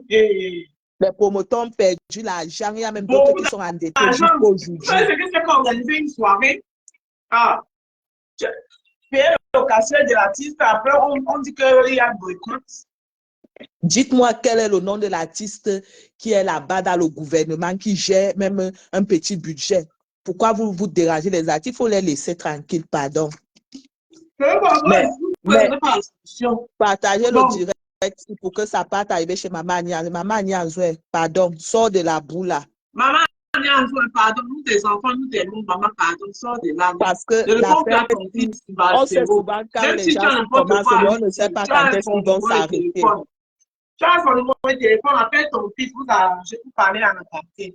Les promoteurs ont perdu l'argent. Il y a même d'autres qui sont endettés jusqu'au aujourd'hui. Vous savez ce que c'est qu'organiser une soirée? Ah, payer le location de l'artiste, après on dit qu'il y a un boycott. Dites-moi quel est le nom de l'artiste qui est là-bas dans le gouvernement, qui gère même un petit budget. Pourquoi vous dérangez les artistes? Il faut les laisser tranquilles, pardon. Mais partagez le direct pour que ça parte arriver chez Maman Nianzoué. Maman Nianzoué, pardon, sors de la boue là. Maman Nianzoué, pardon, nous tes enfants, nous t'aimons, maman, pardon, sors de là. Parce que l'affaire, on sait souvent quand les gens commencent, on ne sait pas quand est-ce qu'ils vont s'arrêter. Tu as son numéro de téléphone, appelle ton fils, je peux parler à aparté.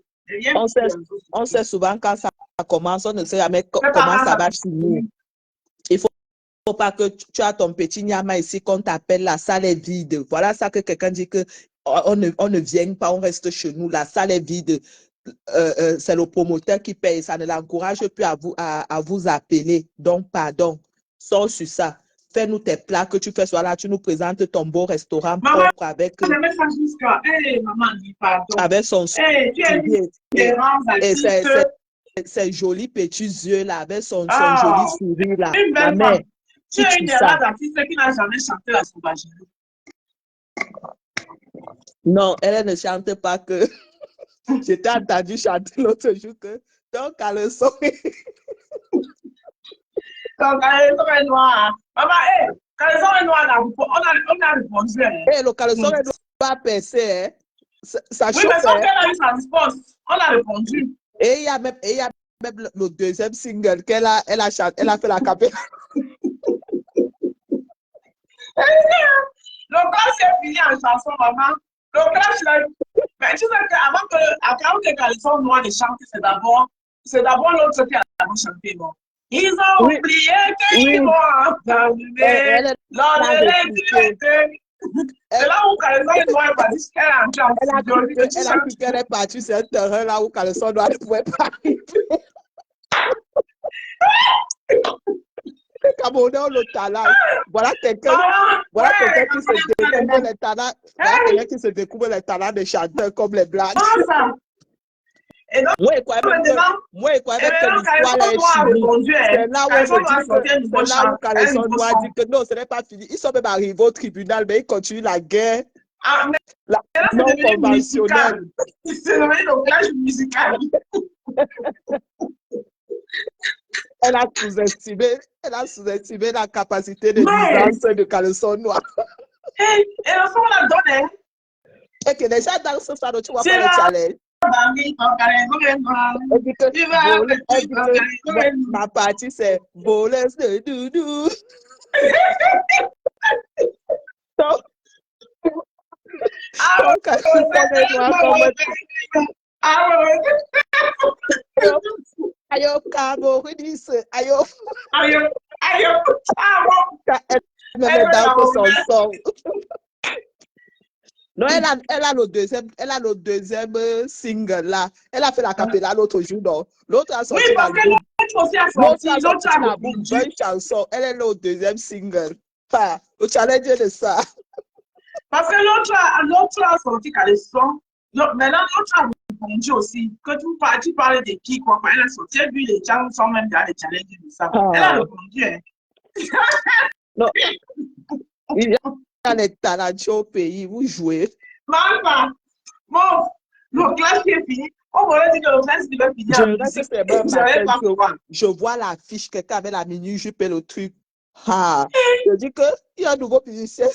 On sait souvent quand ça commence, on ne sait jamais comment ça va finir. Il ne faut pas que tu as ton petit Nyama ici, qu'on t'appelle, la salle est vide. Voilà ça que quelqu'un dit que on ne vient pas, on reste chez nous, la salle est vide. C'est le promoteur qui paye, ça ne l'encourage plus à vous appeler. Donc, pardon, sors sur ça. Fais-nous tes plats que tu fais, soit là, tu nous présentes ton beau restaurant propre avec. Avec son ses jolis petits yeux là, avec son joli sourire là. La mère, tu es une des rares artistes qui n'a jamais chanté la sauvagerie. Non, elle ne chante pas que. J'étais entendu chanter l'autre jour que ton caleçon. Ton caleçon est noir. Maman, Caleçon est noir, on a répondu. Hein. Et le caleçon ne doit pas percer. Hein. Ça Oui, chauffe. mais sauf qu'elle a eu sa réponse. On a répondu. Et il y a même le deuxième single qu'elle a fait la capella. Le clash est fini en chanson, maman. Le clash, là, mais tu sais qu'avant que Caleçon Noir les chante, c'est d'abord l'autre qui a chanté, non. Ils ont oublié qu'ils vont abandonner lors de l'été. C'est là où Caleçon Noir est parti, elle a entré en studio. Elle a cru qu'elle est partie sur un terrain là où Caleçon Noir ne pouvait pas arriver. Camerounais ont le talent. Voilà quelqu'un qui se découvre les talents. Voilà quelqu'un qui se découvre les talents des chanteurs comme les Blancs. Et donc, moi, je croyais même que l'histoire est finie. C'est là où Caleçon Noir dit que non, ce n'est pas fini. Ils sont même arrivés au tribunal, mais ils continuent la guerre. La non conventionnelle. C'est devenu le clash musical. Elle a sous-estimé la capacité de nuisance de Caleçon Noir. Et le son la donne. Et que déjà dans ce salon, tu vois pas le challenge. Ma partie, c'est voleuse de doudou. Donc, ayo Camerounais, ayo. Elle me donne son son. Non, elle a le deuxième single là. Elle a fait la capella l'autre jour, non. L'autre a sorti la bonne chanson. Elle est le deuxième single. Enfin, le challenge de ça. Parce que l'autre a sorti Caleçon. Maintenant, l'autre a répondu aussi. Que tu parles de qui, quoi. Elle a sorti, et puis les gens sont même dans les challenges de ça. Elle a répondu, hein. Non. Il y a les talents au pays, vous jouez. Maman, bon, le clash est fini. On pourrait dire que le clash devait finir. Je vois l'affiche, quelqu'un avec la mini-jupe et le truc. Je dis qu'il y a un nouveau musicien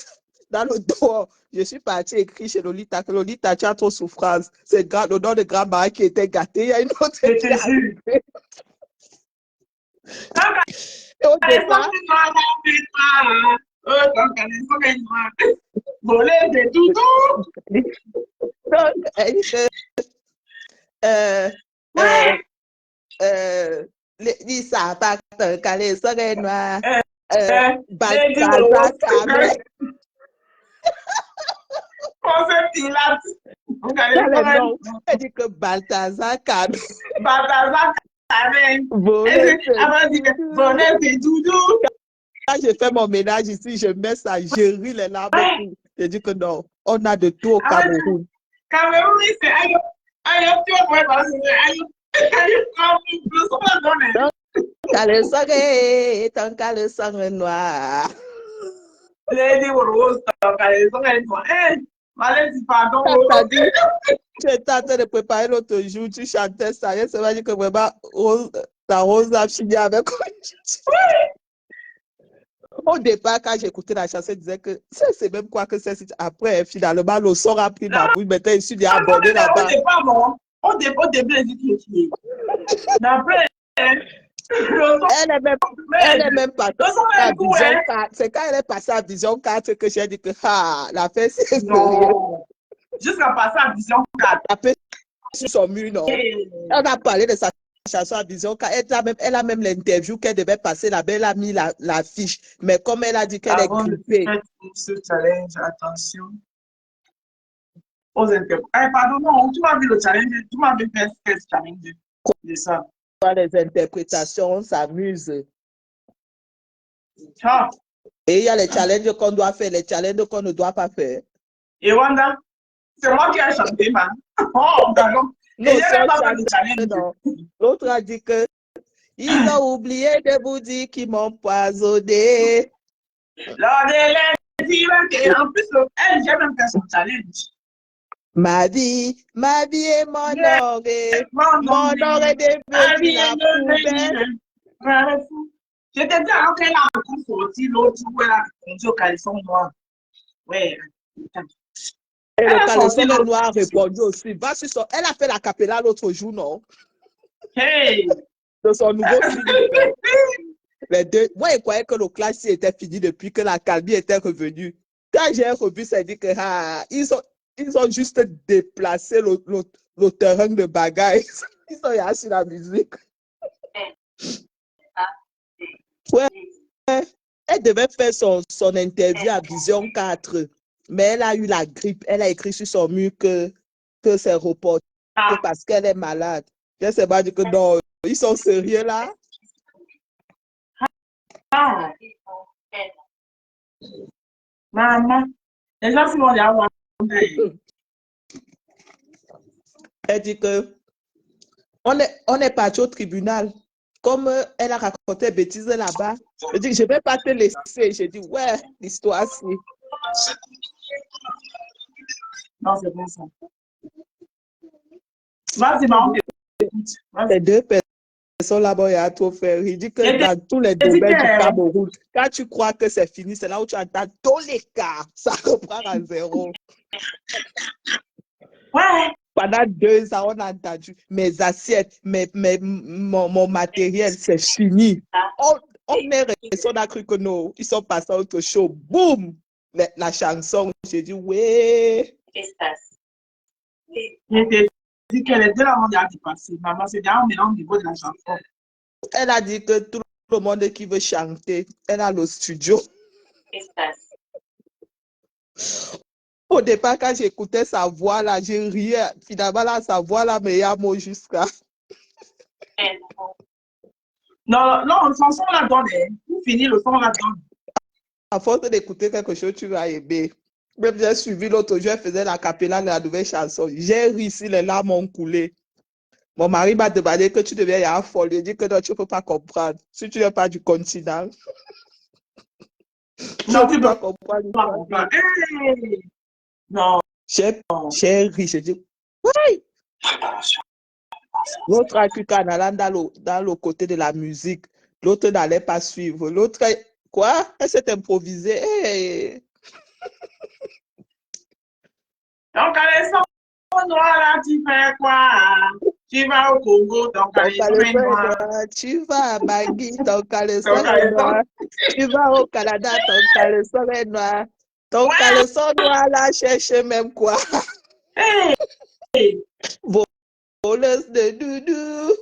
dans le dos. Je suis partie écrire chez Lolita que Lolita, tu as trop souffrance. C'est le nom de grand-mère qui était gâté. Il y a une autre qui est arrivée. Au départ, Lisa, pas Caleçon Noir, Balthazar Carmel. Elle dit que Balthazar Carmel. Balthazar Carmel. Bonnet de doudou. Quand je fais mon ménage ici, je mets ça, je ris les larmes. Je dis que non, on a de tout au Cameroun. Cameroun, c'est aïe, tu vas pouvoir passer, aïe, plus on va donner. Ton caleçon noir. Lady Rose, ton caleçon noir. Malais, pardon. Tu étais en train de préparer l'autre jour, tu chantais ça, et ça va dire que vraiment, ta Rose a fini avec. Au départ, quand j'écoutais la chanson, je disais que c'est même quoi que c'est. Après, finalement, le son a pris ma bouille. Maintenant, je suis abonné là-bas. Au début, elle dit qu'il est. Après, elle est même passée à Vision 4. C'est quand elle est passée à Vision 4 que j'ai dit que la fête, c'est sérieux. Jusqu'à passer à Vision 4. La fête sur son mur, non. On a parlé de sa chanson à Vision 4. Elle a même l'interview qu'elle devait passer là-bas. Elle a mis la fiche. Mais comme elle a dit qu'elle est grippée. Ce challenge, attention. Aux pardon, non, tu m'as vu le challenge. Tu m'as vu faire ce challenge. C'est ça. Les interprétations, on s'amuse. Ah. Et il y a les challenges qu'on doit faire, les challenges qu'on ne doit pas faire. Et Wanda, c'est moi qui ai chanté, man. Oh, pardon. Non, l'autre a dit que ils ont oublié de vous dire qu'ils m'ont poisonné. Lors de l'été, en plus, elle, j'ai même fait son challenge. Ma vie est mon or est devenu la poubelle. Je t'ai dit alors qu'elle a beaucoup sorti l'autre jour, elle a répondu au caleçon noir. Ouais. Et Elle le a sorti caleçon l'autre. noir a répondu aussi. Va sur son... Elle a fait la capella l'autre jour, non? Hey! De son nouveau single. Les deux. Moi, je croyais que le clash était fini depuis que la calmie était revenue. Quand j'ai revu, ça dit que ils ont juste déplacé le terrain de bagaille. Ils sont là sur la musique. Ouais, elle devait faire son interview à Vision 4, mais elle a eu la grippe. Elle a écrit sur son mur que c'est reporté parce qu'elle est malade. Je ne sais pas dire que non, ils sont sérieux là. Ah, maman. Les gens se vont aller avoir. Elle dit que on est parti au tribunal. Comme elle a raconté bêtises là-bas, je dis, je ne vais pas te laisser. Je dis, ouais, l'histoire, c'est. Non, c'est bon ça. Vas-y, maman, écoute. Les deux personnes là-bas, il y a trop fait. Il dit que Et dans tous les domaines du Cameroun, quand tu crois que c'est fini, c'est là où tu entends tous les cas. Ça reprend à zéro. Ouais. Pendant 2 ans, on a entendu mes assiettes, mon matériel, c'est fini. On est resté, on a cru que non, ils sont passés à autre chose. Boum! La chanson, j'ai dit, ouais. Je t'ai dit qu'elle est de la mondiale du passé. Maman, c'est déjà un mélange au niveau de la chanson. Elle a dit que tout le monde qui veut chanter, elle a le studio. Au départ, quand j'écoutais sa voix là, j'ai riais. Finalement, là, sa voix là, meilleur mot jusqu'à. Non, non, le son la donne. Pour finir, le son la donne. À force d'écouter quelque chose, tu vas aimer. Même j'ai suivi l'autre jour, elle faisait la capella de la nouvelle chanson. J'ai ri ici, les larmes ont coulé. Mon mari m'a demandé que tu deviens un folle. Il dit que non, tu ne peux pas comprendre. Si tu n'es pas du continent. Non, tu ne peux pas pas comprendre. Hey! Non. J'ai ri, j'ai dit, oui. L'autre a cru qu'en allant dans le côté de la musique, l'autre n'allait pas suivre. L'autre, quoi? Elle s'est improvisée. Hey. Donc, caleçon noir, là, tu fais quoi? Tu vas au Congo, ton caleçon est noir. Tu vas à Bangui, ton caleçon est noir. Tu vas au Canada, ton caleçon est noir. Ton caleçon noir, là, cherche même quoi? Hey! Voleuse de doudou.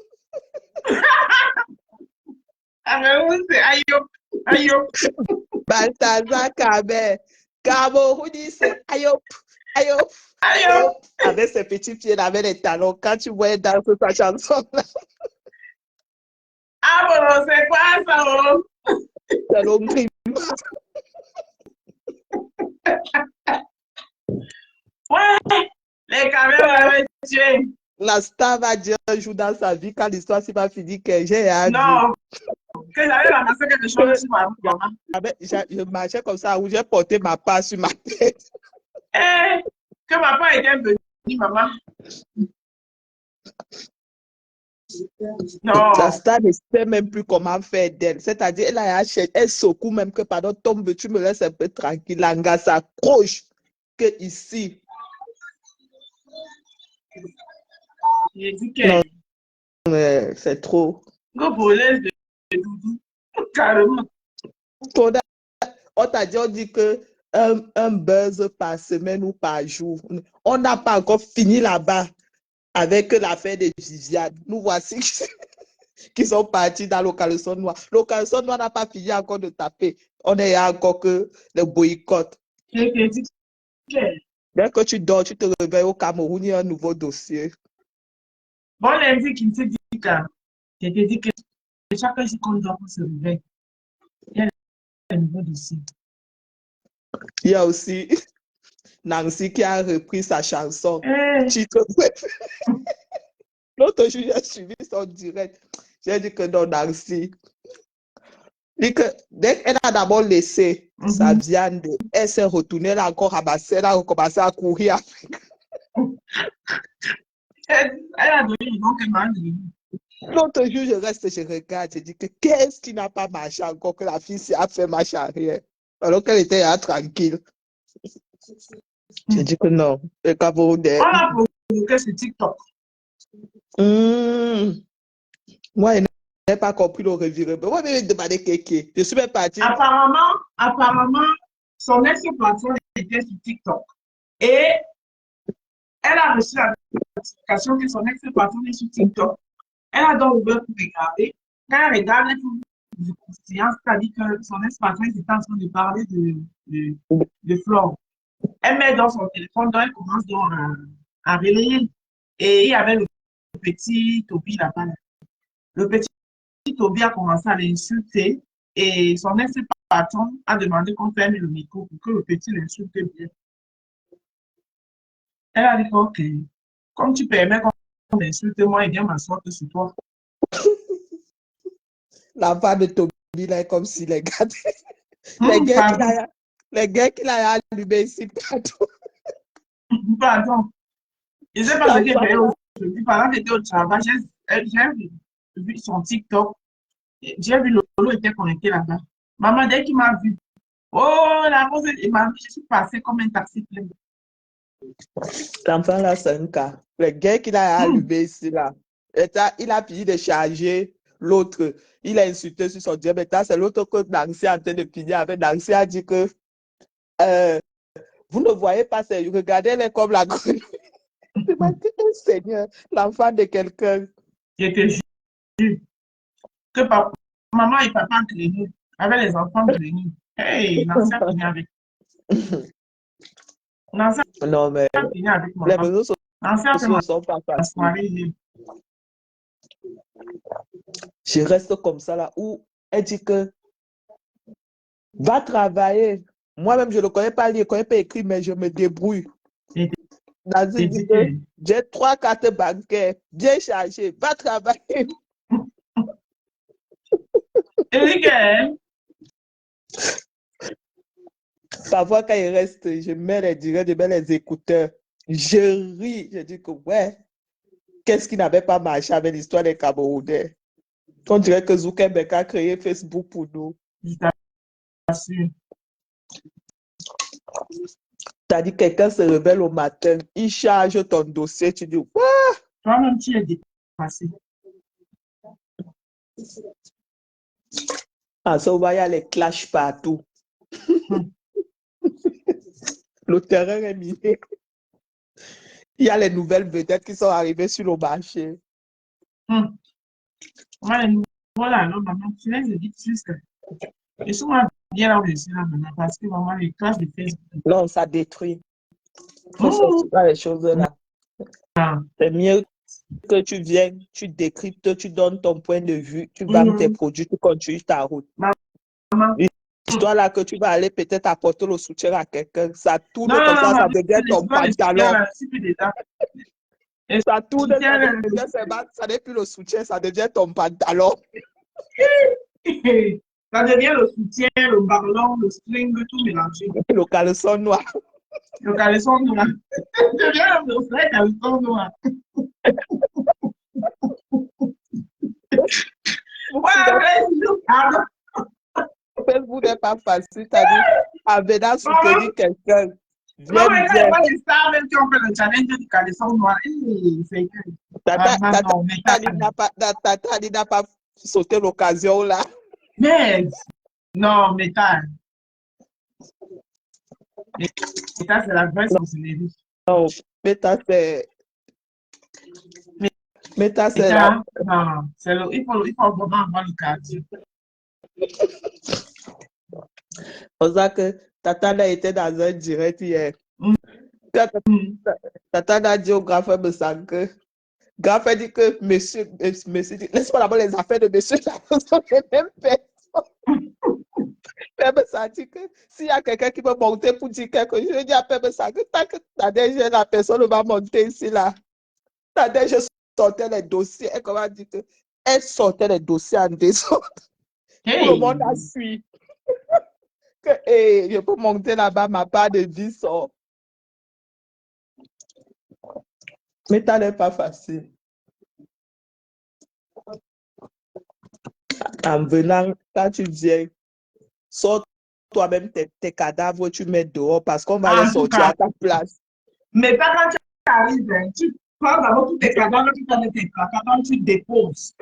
C'est Ayop. Ayop. Balthazar Kabé. Camerouni, c'est Ayop. Ayop. Ayop. Avec ses petits pieds, avec les talons. Quand tu vois dans sa chanson là. Ah bon, c'est quoi ça? C'est l'Hongrie. Ouais, les caméras m'avaient tué. La star va dire un jour dans sa vie, quand l'histoire s'est pas finie, que j'ai un Non, que j'avais ramassé quelque chose sur ma maman. Je marchais comme ça, où j'ai porté ma part sur ma tête. Que papa était venu, maman. Non. La star ne sait même plus comment faire d'elle. C'est-à-dire, elle secoue même que, pardon, tombe, tu me laisses un peu tranquille. L'anga s'accroche que ici. J'ai dit que. C'est trop. Go voleuse de doudou. Carrément. On t'a dit, on dit que un buzz par semaine ou par jour. On n'a pas encore fini là-bas avec l'affaire de Viviane. Nous voici qui sont partis dans le caleçon noir. Le caleçon noir n'a pas fini encore de taper. On est encore que le boycott. J'ai dit que. Dès que tu dors, tu te réveilles au Cameroun, il y a un nouveau dossier. Bon, lundi, qui me dit que. Je t'ai dit que chaque jour qu'on dort, on se réveille. Il y a un nouveau dossier. Il y a aussi Nancy qui a repris sa chanson. L'autre jour, j'ai suivi son direct. J'ai dit que non, Nancy. Dès qu'elle a d'abord laissé sa viande, elle s'est retournée, elle a encore ramassé, elle a recommencé à courir avec. Elle a donné le nom qu'elle m'a donné. L'autre jour, je reste, je regarde, je dis que qu'est-ce qui n'a pas marché encore que la fille a fait marche arrière, alors qu'elle était là tranquille. Je dis que non, le On Camerounais. a provoqué sur TikTok. Moi, je n'ai pas compris le revirement. Moi, je vais me demander qui. Je suis même partie. Apparemment, son ex-patron était sur TikTok. Et elle a reçu la notification que son ex-patron est sur TikTok. Elle a donc ouvert pour regarder. Quand elle regarde, elle trouve du croustillant, c'est-à-dire que son ex-patron était en train de parler de Flore. Elle met dans son téléphone, donc elle commence donc à relayer. Et il y avait le petit Toby là-bas. Le petit Toby a commencé à l'insulter et son ex-patron a demandé qu'on ferme le micro pour que le petit l'insulte bien. Elle a dit que, ok, comme tu permets qu'on m'insulte, moi, et bien m'asseoir sur toi. La femme de Toby, là, est comme si les gars, les gars qu'il a allumé ici, partout. Pardon. Je ne sais pas ce qu'elle fait aujourd'hui. Pendant qu'elle était au travail, j'ai vu son TikTok. J'ai vu Lolo était connecté là-bas. Maman, dès qu'il m'a vu, oh, la rose, il m'a vu, je suis passée comme un taxi plein. L'enfant là, c'est un cas. Le gars qu'il a allumé ici, là, il a fini de charger l'autre. Il a insulté sur son dieu. Maintenant, c'est l'autre que Nancy est en train de finir avec. Nancy a dit que vous ne voyez pas, regardez-les comme la grenouille. Je m'a dit, Seigneur, l'enfant de quelqu'un. Je te jure que maman et papa grenouillent avec les enfants grenouillent. Hey, l'ancien fini avec. L'ancien Non, mais fini avec les maman. réseaux L'ancien fait sociaux ne sont pas ma faciles. soirée. Je reste comme ça là, où elle dit que va travailler. Moi-même, je ne connais pas lire, je ne connais pas écrire, mais je me débrouille. Nancy dit que j'ai 3 cartes bancaires bien chargées. Va travailler. Parfois, quand il reste, je mets les directs, je mets les écouteurs. Je ris. Je dis que ouais, qu'est-ce qui n'avait pas marché avec l'histoire des Camerounais? On dirait que Zuckerberg a créé Facebook pour nous. Je t'assure. T'as dit quelqu'un se réveille au matin, il charge ton dossier, tu dis quoi? Toi-même, tu es dépassé. En ce moment, il y a les clashs partout. Le terrain est miné. Il y a les nouvelles vedettes qui sont arrivées sur le marché. Moi, les nouveaux là, non, maman, tu les évites juste. Et souvent, bien là où je suis là maintenant, parce que vraiment, les classes de Facebook. Non, ça détruit. Il faut sortir dans les choses là. C'est mieux que tu viennes, tu décryptes, tu donnes ton point de vue, tu vends tes produits, tu continues ta route. Maman. L'histoire là que tu vas aller peut-être apporter le soutien à quelqu'un, ça tourne comme ça devient ton pantalon. Ça tourne, ça n'est plus le soutien, ça devient ton pantalon. Ça devient le soutien, le ballon, le string, tout mélangé. Le caleçon noir. Le caleçon noir. Ça devient le vrai caleçon noir. Facebook n'est pas facile, t'as dit, en venant soutenir quelqu'un. Non, mais là, moi, je savais même qu'on fait le challenge du caleçon noir. C'est que. Tata n'a pas sauté l'occasion là. Mais, non, mais t'as. C'est la vraie sorcellerie. Non, mais c'est. Mais c'est là. Non, il faut vraiment avoir le quartier. On sait que Tata a été dans un direct hier. Tata a dit au grand frère Messangue. Grand frère dit que monsieur laisse-moi d'abord les affaires de monsieur là, sont les mêmes personnes. Père Messangue que s'il y a quelqu'un qui veut monter pour dire quelque chose, je dis à Père Messangue, tant que la personne ne va monter ici là. Je sortais les dossiers. Et comment dire que elle sortait les dossiers en désordre. Tout le monde a suivi. Que je peux monter là-bas, ma part de vie sort. Mais ça n'est pas facile. En venant, quand tu viens, sors toi-même tes cadavres, tu mets dehors parce qu'on va les En tout sortir cas, à ta place. mais pas quand tu arrives, hein. Tu prends d'abord tous tes cadavres, tu prends tes cadavres, tu déposes.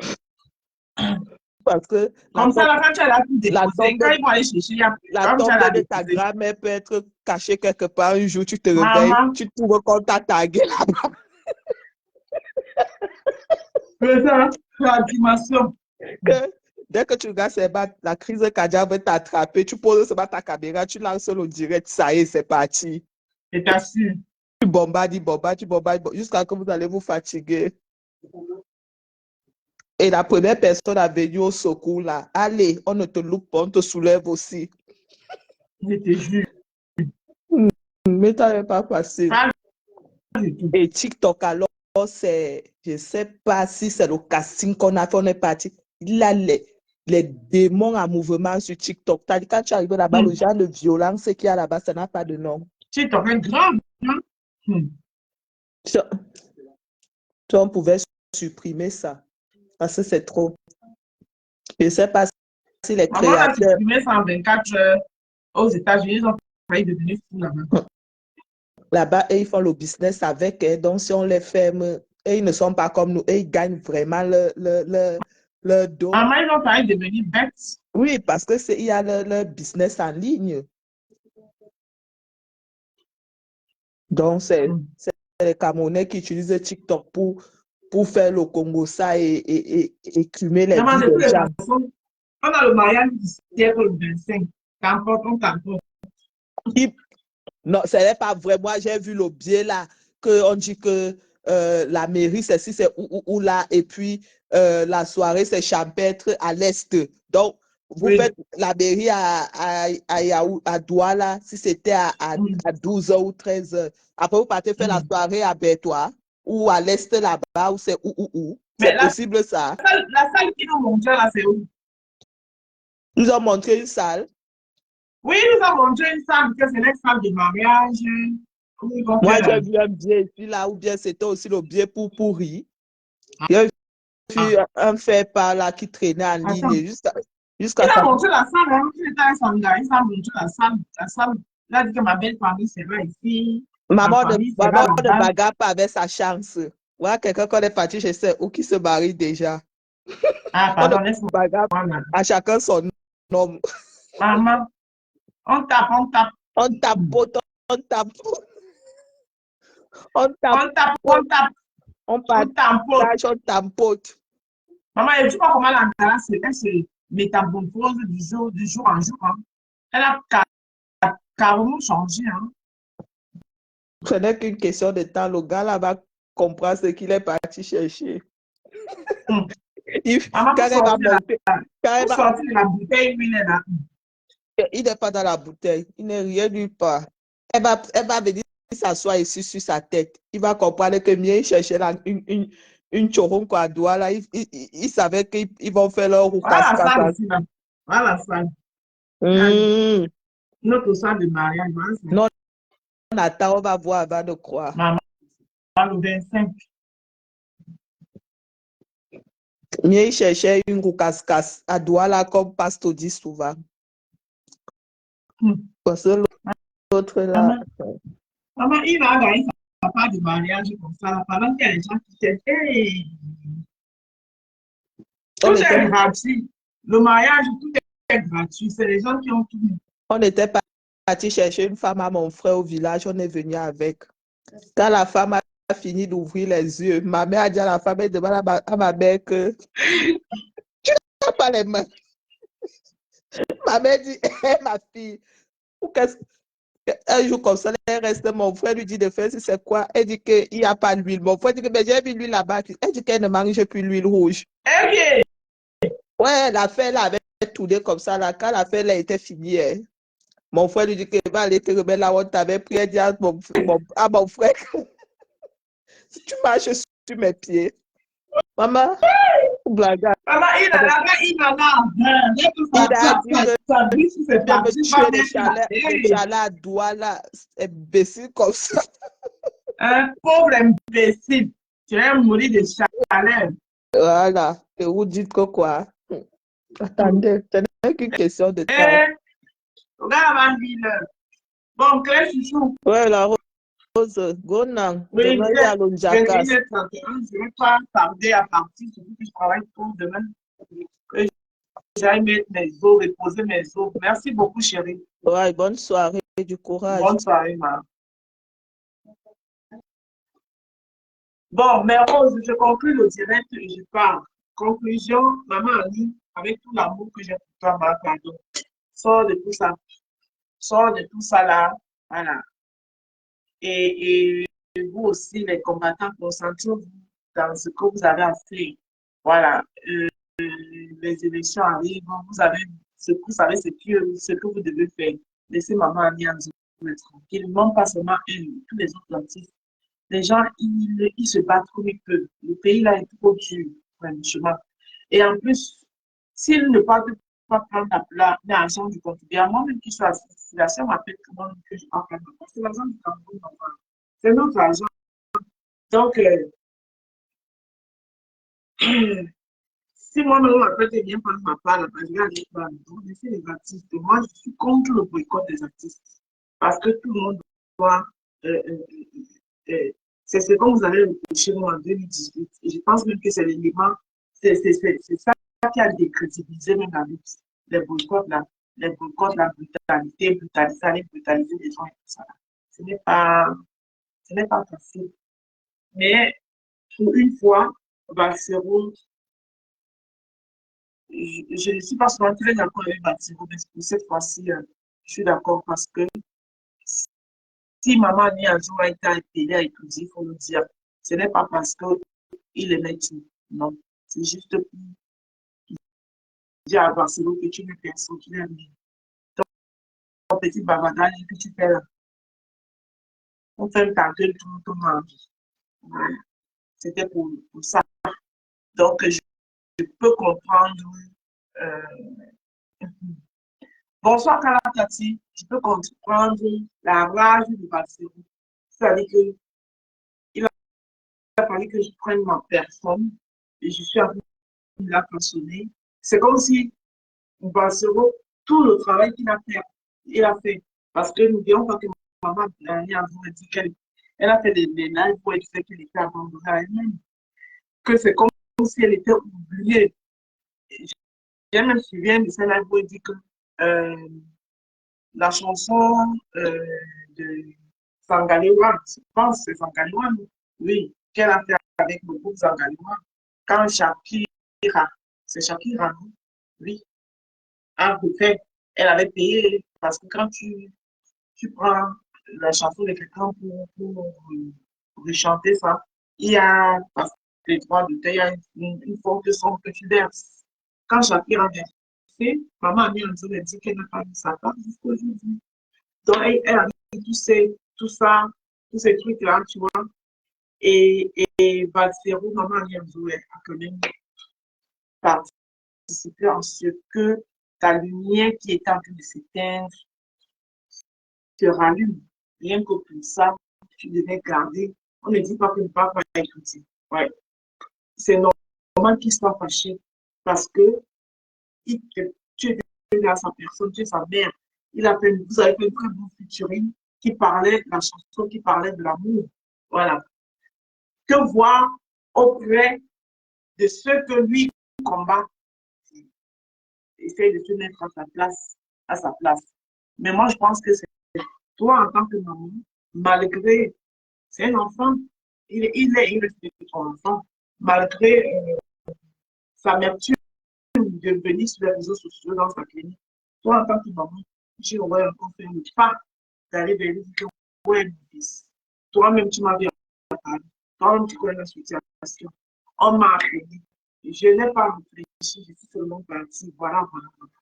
Parce que Comme ça, là, quand tu es là, tu la déposes. tombe Quand ils vont aller chercher, il y a la comme tu as tombe la de ta déposer. grand-mère peut être cachée quelque part. Un jour, tu te réveilles, Maman, tu trouves qu'on t'a tagué là-bas. c'est ça, la dimension. Que dès que tu regardes la crise cardiaque va t'attraper, tu poses seulement ta caméra, tu lances le direct, ça y est, c'est parti. Je t'assure. Tu bombardes, jusqu'à ce que vous allez vous fatiguer. Et la première personne à venir au secours, là, allez, on ne te loupe pas, on te soulève aussi. Je te jure. Mais ça n'est pas facile. Pas du tout. Et TikTok, alors, je ne sais pas si c'est le casting qu'on a fait, on est parti. Il a les démons en mouvement sur TikTok. Quand tu arrives là-bas, le genre de violence qu'il y a là-bas, ça n'a pas de nom. Tu t'en fais grave. Hein? Si on pouvait supprimer ça, parce que c'est trop. Je ne sais pas si les Maman, on a créateurs, supprimé 124 heures aux États-Unis. Ils ont failli devenir fous là-bas. là-bas, ils font le business avec. Donc, si on les ferme, et ils ne sont pas comme nous, et ils gagnent vraiment leur dos. Maman, ils ont failli devenir bêtes. Oui, parce que il y a leur business en ligne. Donc, c'est les Camerounais qui utilisent TikTok pour faire le Congo ça et écumer les Maman, vies de toutes des les gens. façons, on a le mariage du siècle 25. Qu'importe, on t'emporte. Non, ce n'est pas vrai. Moi, j'ai vu le biais là, qu'on dit que la mairie, c'est si c'est ou là, et puis la soirée, c'est champêtre à l'est. Donc, vous Oui. faites la mairie à Douala, si c'était à 12h ou 13h. Après, vous partez faire la soirée à Bertois ou à l'est là-bas, où c'est où. Mais C'est possible ça. la salle qui nous montre là, c'est où? Ils ont montré une salle. Oui, ils nous ont montré une salle, que c'est la salle de mariage. Où ils vont Moi, faire. j'ai vu un biais ici là, ou bien c'était aussi le biais pour pourri. J'ai vu un fait par là qui traînait en Attends. ligne jusqu'à Il a ça. montré la salle, hein. Il était à Sanga. Il a montré la salle. La salle. Il a dit que ma belle famille sera ici. Ma famille sera Maman ne là-bas. bagarre pas avec sa chance. Voilà quelqu'un qu'on est parti, je sais, ou qui se marie déjà. Ah, On ne pardon, laisse-moi. bagarre à chacun son nom. Maman, on tape, on tape. On tapote, on tape. On tape. On tape, on tape. On On tampote. partage, on tampote. Maman, et tu vois comment la grâce, elle se métamorphose du jour en jour. Hein. Elle a carrément changé. Hein. Ce n'est qu'une question de temps. Le gars là va comprendre ce qu'il est parti chercher. Maman, Quand il va monter, pour sortir de la bouteille, lui, il est là. il n'est pas dans la bouteille. Il n'est rien nulle part. Elle va venir s'asseoir ici sur sa tête. Il va comprendre que mieux chercher une choronko à doigt là. Il savait qu'ils vont faire leur Voilà la salle roucasse. ici, là. Voilà la salle. Notre salle de mariage. Voilà, non, on attend, on va voir avant de croire. Maman, le 25. Mieux il cherchait une roucasse à doigt là, comme Pasto dit souvent. Parce que l'autre là. Maman, il va gagner sa part de mariage comme ça, là, pendant qu'il y a des gens qui cherchent. Hey. Tout est gratuit. Le mariage, tout est gratuit. C'est les gens qui ont tout. On était parti chercher une femme à mon frère au village, on est venu avec. Quand la femme a fini d'ouvrir les yeux, ma mère a dit à la femme, elle demande à ma mère que tu n'as pas les mains. Ma mère dit, hey, ma fille, un jour comme ça, elle reste, mon frère lui dit de faire, c'est quoi? Elle dit qu'il n'y a pas d'huile. Mon frère dit que j'ai vu l'huile là-bas. Elle dit qu'elle ne mange plus l'huile rouge. Okay. Ouais, l'affaire là avait tourné comme ça. Là. Quand l'affaire là était finie, hein, mon frère lui dit qu'il va aller te remettre là où on t'avait pris. Elle dit à mon frère, si tu marches sur mes pieds, maman, blague. Maman, il a dit que je me tuer les chalets à doigts là, imbécile comme ça. Un pauvre imbécile. Tu vas mourir de chaleur. Voilà, et vous dites que quoi? Attendez, ce n'est qu'une question de temps. Eh, regarde la ville. Bon, Claire Chouchou. Ouais, la rose, Gonang, Oui, demain il y a l'Onjakas. 21h31. Je ne vais pas tarder à partir, surtout que je travaille tôt demain. Que j'aille mettre mes os, reposer mes os. Merci beaucoup, chérie. Ouais, bonne soirée, du courage. Bonne soirée, ma. Bon, mais Rose, je conclue le direct et je pars. Conclusion, maman Annie, avec tout l'amour que j'ai pour toi, ma pardon. Sors de tout ça. Sors de tout ça là. Voilà. Et vous aussi, les combattants, concentrez-vous dans ce que vous avez à faire. Voilà. Les élections arrivent, vous avez ce que vous savez, ce que vous devez faire. Laissez maman Annie en tranquille. Non pas seulement elle, tous les autres artistes. Les gens, ils se battent comme ils peuvent. Le pays là est trop dur, franchement. Et en plus, s'ils ne partent pas prendre l'argent du contribuable, moi-même qui suis assistée, la sœur m'appelle tout le monde que je prends prendre. Parce que l'argent du Cameroun, c'est notre argent. Donc, si moi-même on m'appelle de bien prendre ma part, là-bas, je vais aller prendre. Donc, laissez les artistes. Moi, je suis contre le boycott des artistes. Parce que tout le monde doit. euh, euh, euh, c'est ce que vous avez reproché moi en 2018. Et je pense même que c'est l'élément, c'est ça qui a décrédibilisé même la lutte. Les boycotts, la brutalité, aller brutaliser les gens et tout ça. Ce n'est pas, ce n'est pas facile. Mais pour une fois, Balsero, je ne suis pas souvent très d'accord avec Balsero, mais pour cette fois-ci, je suis d'accord parce que si maman ni un jour a été appelée à étudier, il faut le dire. Ce n'est pas parce qu'il aimait tout. Non. C'est juste pour dire à Barcelone que tu n'es personne, tu n'es rien. Ton petit bavardage que tu fais là. On fait ta gueule tout ton envie. Voilà. C'était pour ça. Donc, je peux comprendre. Euh, Bonsoir, Kalatati. Je peux comprendre la rage de Barcelone. C'est-à-dire qu'il a fallu que je prenne ma personne et je suis arrivée là façonné. C'est comme si Barcelone, tout le travail il a fait. Parce que nous disons pas que maman dernière a dit qu'elle a fait des lives pour expliquer qu'elle était abandonnée à elle-même. Que c'est comme si elle était oubliée. J'ai même suivi de ces lives où elle dit que euh, la chanson de Sangalewa, je pense que c'est Sangalewa, oui, qu'elle a fait avec le groupe Sangalewa, quand Shakira, c'est Shakira, non? Oui, a refait, elle avait payé, parce que quand tu prends la chanson de quelqu'un pour chanter ça, il y a, parce que les droits d'auteur, il y a une forte somme que tu verses. Quand Shakira a versé, maman a mis un jour, elle dit qu'elle n'a pas mis sa part jusqu'à aujourd'hui. Donc, elle a mis tout ça, tous ces trucs-là, tu vois. Et Balsero, maman a mis un jour, elle a quand même participé en ce que ta lumière qui est en train de s'éteindre te rallume. Rien que pour ça, tu devais garder. On ne dit pas que ne pas écouter. Ouais. C'est normal qu'il soit fâché parce que tu es à sa personne, tu es sa mère. Vous avez fait une très bonne featuring qui parlait de la chanson, qui parlait de l'amour. Voilà. Que voir auprès de ceux que lui combat, essaye de se mettre à sa place. Mais moi, je pense que c'est toi, en tant que maman, malgré, c'est un enfant, il respecte son enfant, malgré sa amertume de venir sur les réseaux sociaux dans sa clinique. Toi, en tant que maman, tu aurais encore fait le pas d'aller vers lui dire que, ouais, mon fils, toi-même, tu m'avais parlé, toi-même, tu connais la situation. On m'a appelé. Je n'ai pas réfléchi, je suis seulement partie. Voilà, voilà, voilà.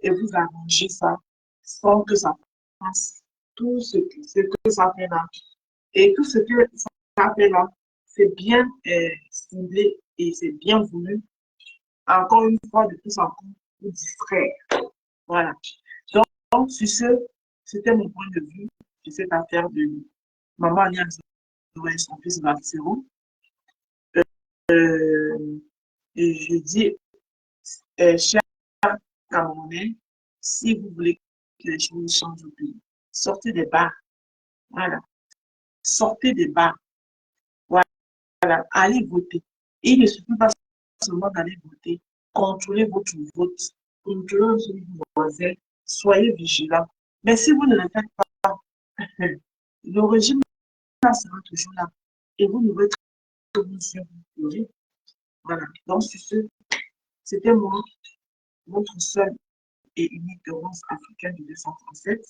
Et vous arrangez ça sans que ça fasse tout ce que ça fait là. Et tout ce que ça fait là, c'est bien ciblé et c'est bien voulu. Encore une fois, de plus en plus, pour distraire. Voilà. Donc sur ce, c'était mon point de vue sur cette affaire de maman Alliance et son fils Valsero. Et je dis, chers Camerounais, si vous voulez que les choses changent au pays, sortez des bars. Voilà. Sortez des bars. Voilà. Allez voter. Il ne suffit pas seulement d'aller voter. Contrôlez votre vote. Contrôlez celui de vos voisins. Soyez vigilants. Mais si vous ne le faites pas, le régime sera toujours là. Et vous ne verrez que vous sur vous. Voilà. Donc, sur ce, c'était moi, votre seule et unique rose africaine de 237.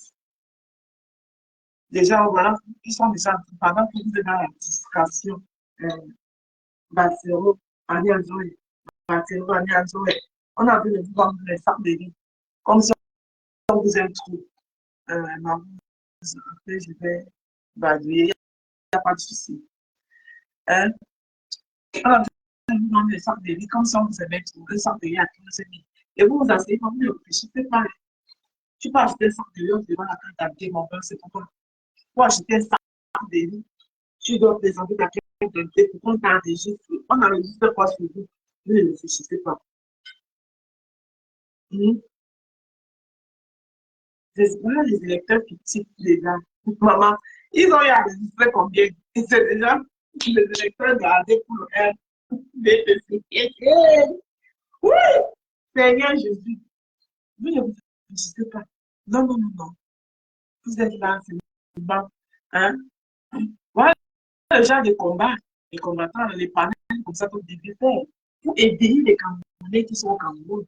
Déjà, voilà, ils sont déjà, pendant que vous êtes dans la distraction, Bassero, Annie Azoé, Bassero, Annie Azoé, on a vu le vendre les sacs de riz, comme si on vous aime trop. Après, je vais badouiller, il n'y a pas de souci. Hein? On a vu vous vendre les sacs de riz, comme si on vous aimait trop, un sac de riz à 15 000. Et vous vous asseyez, vous ne réfléchissez pas. Tu peux acheter un sac de riz devant la carte d'habiter, mon père, c'est pourquoi. Pour acheter un sac de riz, tu dois présenter ta carte d'identité pour qu'on t'enregistre. On n'enregistre pas sur vous. Vous ne réfléchissez pas. Voilà les électeurs fictifs déjà. Maman, ils ont eu enregistré combien? Et c'est déjà les électeurs gardés pour le RDPC. Oui, Seigneur Jésus. Vous ne vous réfléchissez pas. Non, non, non, non. Vous êtes là, c'est bon. Hein? Voilà le genre de combat, les combattants, les panels comme ça que vous devez faire pour aider les Camerounais qui sont au Cameroun.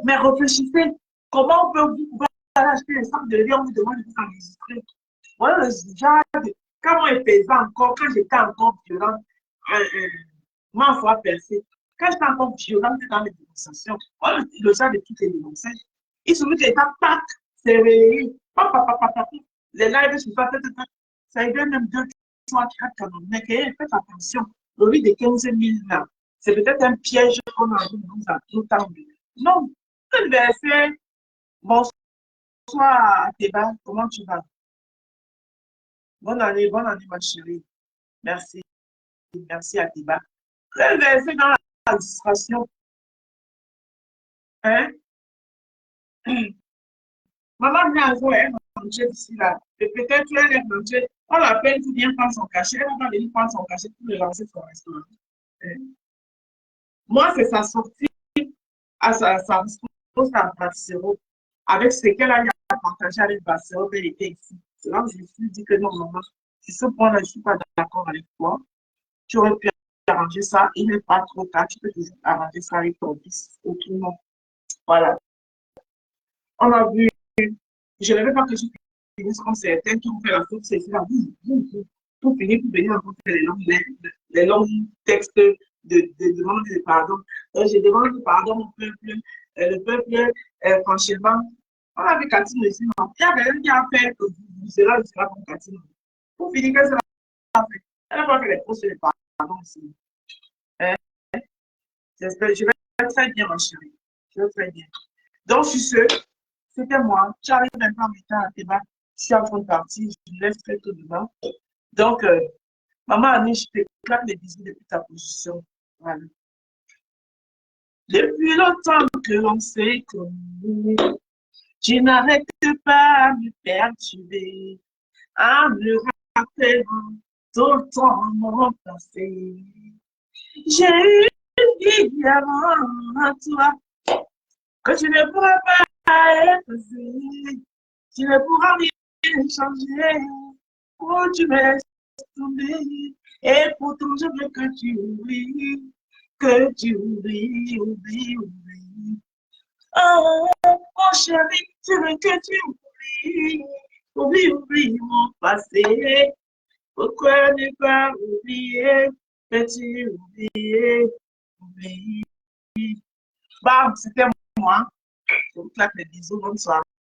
Mais réfléchissez, comment on peut vous pouvoir acheter un sac de riz, on vous demande de vous enregistrer. Voilà le genre de. Quand moi, pesais encore, quand j'étais encore violent, ma foi percée, quand j'étais encore violent dans les démonstrations, voilà le genre de toutes les démonstrations. Il se dit que l'État tac, c'est réveillé. Les lives sur ça y même 2, 3, 4 Camerounais. Faites attention, le riz de 15 000 là, c'est peut-être un piège qu'on a nous a tout tendu. Non, le verset, bonsoir à Théba, comment tu vas? Bonne année, ma chérie. Merci, merci à Théba. Le verset dans la distraction. Hein? Maman vient à jouer, elle va manger d'ici là. Et peut-être elle est mangée. On l'appelle pour bien prendre son cachet. Elle va venir prendre son cachet pour le lancer sur le restaurant. Hein? Moi, c'est sa sortie à sa response à Bassero, avec ce qu'elle a partagé avec Bassero quand elle était ici. C'est là que je me suis dit que non, maman, sur ce point-là, je ne suis pas d'accord avec toi. Tu aurais pu arranger ça. Il n'est pas trop tard. Tu peux toujours arranger ça avec ton fils autrement. Voilà. On a vu, je ne veux pas que je finisse comme certains qui ont fait la faute, c'est là, pour finir, pour venir rencontrer les longs textes de demande de pardon. Je demande pardon au peuple, le peuple, franchement, on a vu Catine ici, non? Il y a quelqu'un qui a fait que vous sera comme Catine. Pour finir, qu'est-ce qu'elle a fait? Elle n'a pas fait les postes de pardon ici. Je vais très bien, ma chérie. Je vais très bien. Donc, sur ce, c'était moi. J'arrive maintenant à mettre à débat. Je suis en train de partir. Je me laisse très tôt demain. Donc, maman Annie, je te claque les bisous depuis ta position. Voilà. Depuis longtemps que l'on s'est connu, je n'arrête pas de me perturber en me rappelant tout le temps passé. J'ai eu une vie avant toi que tu ne pourras pas effacer. Tu ne pourras rien changer. Oh, tu me laisses tomber. Et pourtant, je veux que tu oublies. Que tu oublies, oublies, oublies. Oh, mon chéri, je veux que tu oublies. Oublie, oublie mon passé. Pourquoi ne pas oublier? Peux-tu oublier? Oublie. Bah, c'était moi. Je vous claque les bisous. Bonne soirée.